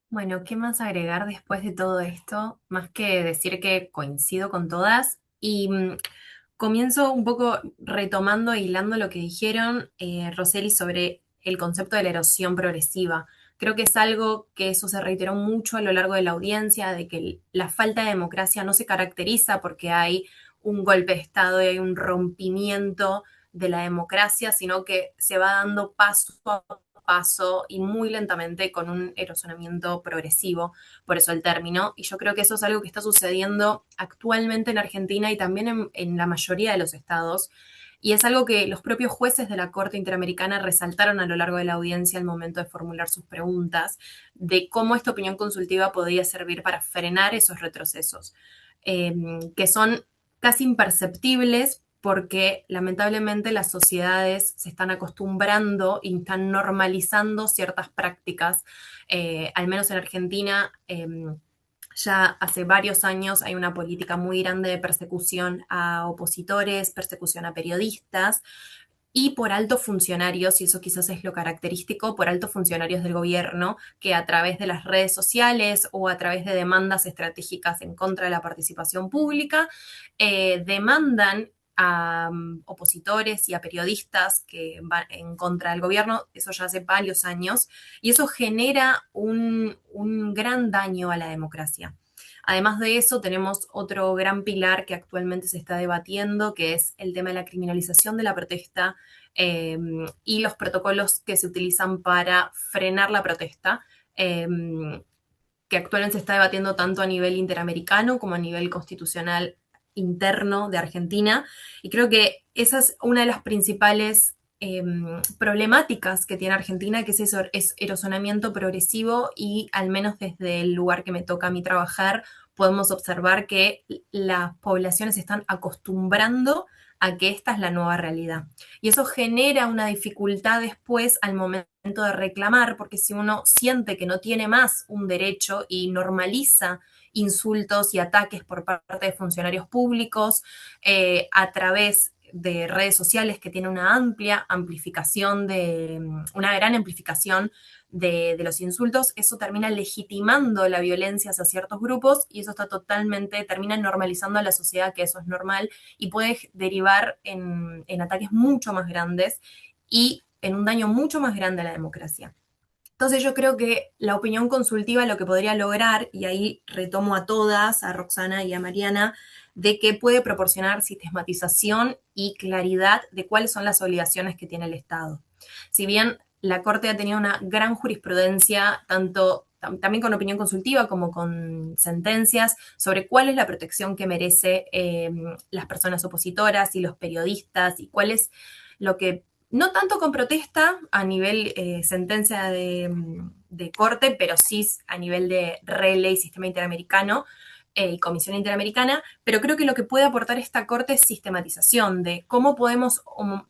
Bueno, ¿qué más agregar después de todo esto? Más que decir que coincido con todas. Y comienzo un poco retomando e hilando lo que dijeron Roseli sobre el concepto de la erosión progresiva. Creo que es algo que eso se reiteró mucho a lo largo de la audiencia, de que la falta de democracia no se caracteriza porque hay un golpe de Estado y hay un rompimiento de la democracia, sino que se va dando paso a paso y muy lentamente con un erosionamiento progresivo, por eso el término, y yo creo que eso es algo que está sucediendo actualmente en Argentina y también en la mayoría de los estados, y es algo que los propios jueces de la Corte Interamericana resaltaron a lo largo de la audiencia al momento de formular sus preguntas, de cómo esta opinión consultiva podría servir para frenar esos retrocesos, que son casi imperceptibles porque lamentablemente las sociedades se están acostumbrando y están normalizando ciertas prácticas. Al menos en Argentina, ya hace varios años hay una política muy grande de persecución a opositores, persecución a periodistas y por altos funcionarios, y eso quizás es lo característico, por altos funcionarios del gobierno que a través de las redes sociales o a través de demandas estratégicas en contra de la participación pública, demandan a opositores y a periodistas que van en contra del gobierno, eso ya hace varios años, y eso genera un gran daño a la democracia. Además de eso, tenemos otro gran pilar que actualmente se está debatiendo, que es el tema de la criminalización de la protesta eh, y los protocolos que se utilizan para frenar la protesta, que actualmente se está debatiendo tanto a nivel interamericano como a nivel constitucional interno de Argentina. Y creo que esa es una de las principales problemáticas que tiene Argentina, que es eso, es erosionamiento progresivo y al menos desde el lugar que me toca a mí trabajar, podemos observar que las poblaciones se están acostumbrando a que esta es la nueva realidad. Y eso genera una dificultad después al momento de reclamar, porque si uno siente que no tiene más un derecho y normaliza insultos y ataques por parte de funcionarios públicos a través de redes sociales que tiene una amplia amplificación una gran amplificación de los insultos, eso termina legitimando la violencia hacia ciertos grupos y eso está totalmente, termina normalizando a la sociedad que eso es normal y puede derivar en ataques mucho más grandes y en un daño mucho más grande a la democracia. Entonces yo creo que la opinión consultiva lo que podría lograr, y ahí retomo a todas, a Roxana y a Mariana, de que puede proporcionar sistematización y claridad de cuáles son las obligaciones que tiene el Estado. Si bien la Corte ha tenido una gran jurisprudencia, tanto también con opinión consultiva como con sentencias, sobre cuál es la protección que merece las personas opositoras y los periodistas y cuál es lo que no tanto con protesta a nivel sentencia de corte, pero sí a nivel de ley, sistema interamericano y comisión interamericana, pero creo que lo que puede aportar esta corte es sistematización de cómo podemos,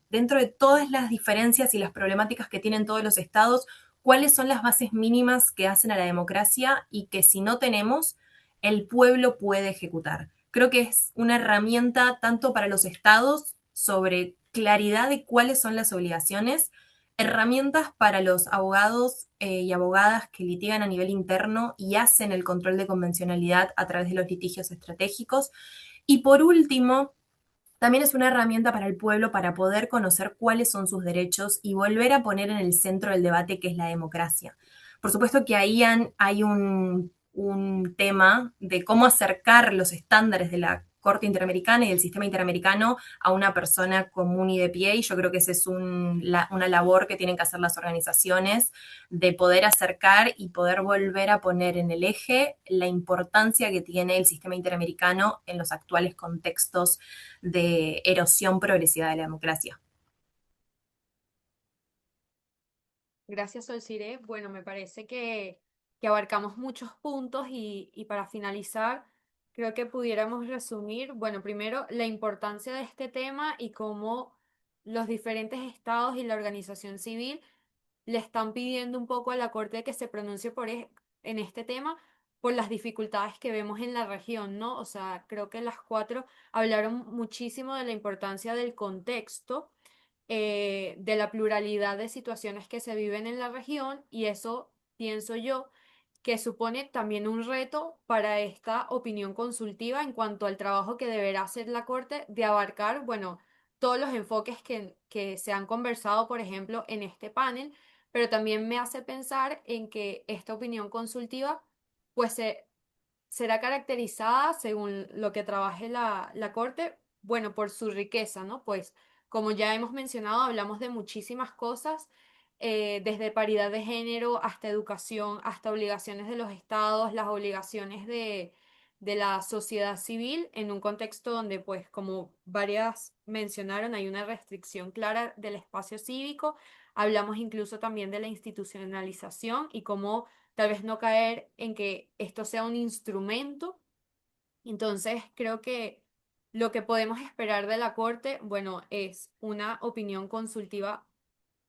dentro de todas las diferencias y las problemáticas que tienen todos los estados, cuáles son las bases mínimas que hacen a la democracia y que si no tenemos, el pueblo puede ejecutar. Creo que es una herramienta tanto para los estados sobre claridad de cuáles son las obligaciones, herramientas para los abogados y abogadas que litigan a nivel interno y hacen el control de convencionalidad a través de los litigios estratégicos. Y por último, también es una herramienta para el pueblo para poder conocer cuáles son sus derechos y volver a poner en el centro del debate que es la democracia. Por supuesto que ahí hay un tema de cómo acercar los estándares de la Corte Interamericana y del sistema interamericano a una persona común y de pie, y yo creo que esa es una labor que tienen que hacer las organizaciones, de poder acercar y poder volver a poner en el eje la importancia que tiene el sistema interamericano en los actuales contextos de erosión progresiva de la democracia. Gracias, Solciré. Bueno, me parece que abarcamos muchos puntos y para finalizar, creo que pudiéramos resumir, bueno, primero, la importancia de este tema y cómo los diferentes estados y la organización civil le están pidiendo un poco a la Corte que se pronuncie en este tema por las dificultades que vemos en la región, ¿no? O sea, creo que las cuatro hablaron muchísimo de la importancia del contexto, de la pluralidad de situaciones que se viven en la región y eso, pienso yo, que supone también un reto para esta opinión consultiva en cuanto al trabajo que deberá hacer la Corte de abarcar, bueno, todos los enfoques que se han conversado, por ejemplo, en este panel, pero también me hace pensar en que esta opinión consultiva, pues será caracterizada según lo que trabaje la Corte, bueno, por su riqueza, ¿no? Pues como ya hemos mencionado, hablamos de muchísimas cosas, desde paridad de género hasta educación, hasta obligaciones de los estados, las obligaciones de la sociedad civil en un contexto donde, pues, como varias mencionaron, hay una restricción clara del espacio cívico. Hablamos incluso también de la institucionalización y cómo tal vez no caer en que esto sea un instrumento. Entonces, creo que lo que podemos esperar de la Corte, bueno, es una opinión consultiva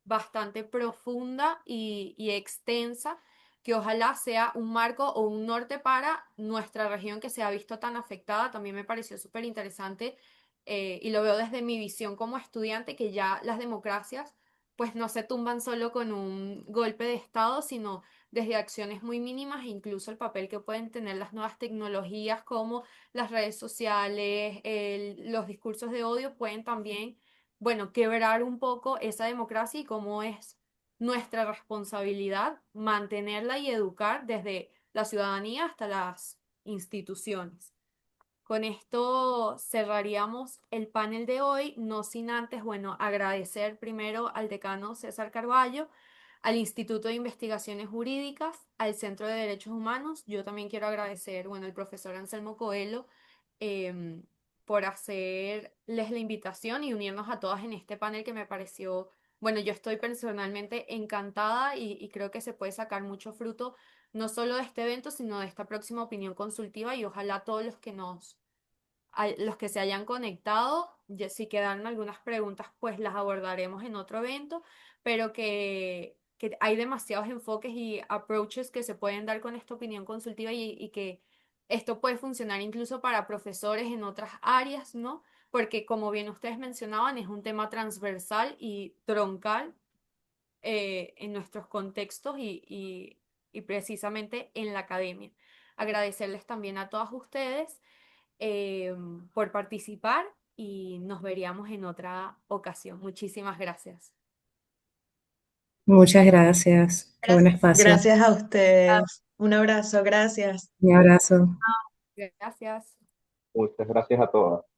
bastante profunda y extensa, que ojalá sea un marco o un norte para nuestra región que se ha visto tan afectada. También me pareció súper interesante y lo veo desde mi visión como estudiante, que ya las democracias pues no se tumban solo con un golpe de Estado, sino desde acciones muy mínimas e incluso el papel que pueden tener las nuevas tecnologías como las redes sociales, los discursos de odio pueden también, bueno, quebrar un poco esa democracia y cómo es nuestra responsabilidad mantenerla y educar desde la ciudadanía hasta las instituciones. Con esto cerraríamos el panel de hoy, no sin antes, bueno, agradecer primero al decano César Carballo, al Instituto de Investigaciones Jurídicas, al Centro de Derechos Humanos. Yo también quiero agradecer, bueno, al profesor Anselmo Coelho em, por hacerles la invitación y unirnos a todas en este panel que me pareció, bueno, yo estoy personalmente encantada y creo que se puede sacar mucho fruto no solo de este evento, sino de esta próxima opinión consultiva y ojalá todos los que se hayan conectado, si quedan algunas preguntas, pues las abordaremos en otro evento, pero que hay demasiados enfoques y approaches que se pueden dar con esta opinión consultiva y que esto puede funcionar incluso para profesores en otras áreas, ¿no? Porque como bien ustedes mencionaban, es un tema transversal y troncal en nuestros contextos y precisamente en la academia. Agradecerles también a todas ustedes eh, por participar y nos veríamos en otra ocasión. Muchísimas gracias. Muchas gracias. Qué buen espacio. Gracias a ustedes. Un abrazo, gracias. Un abrazo. Gracias. Muchas gracias a todas.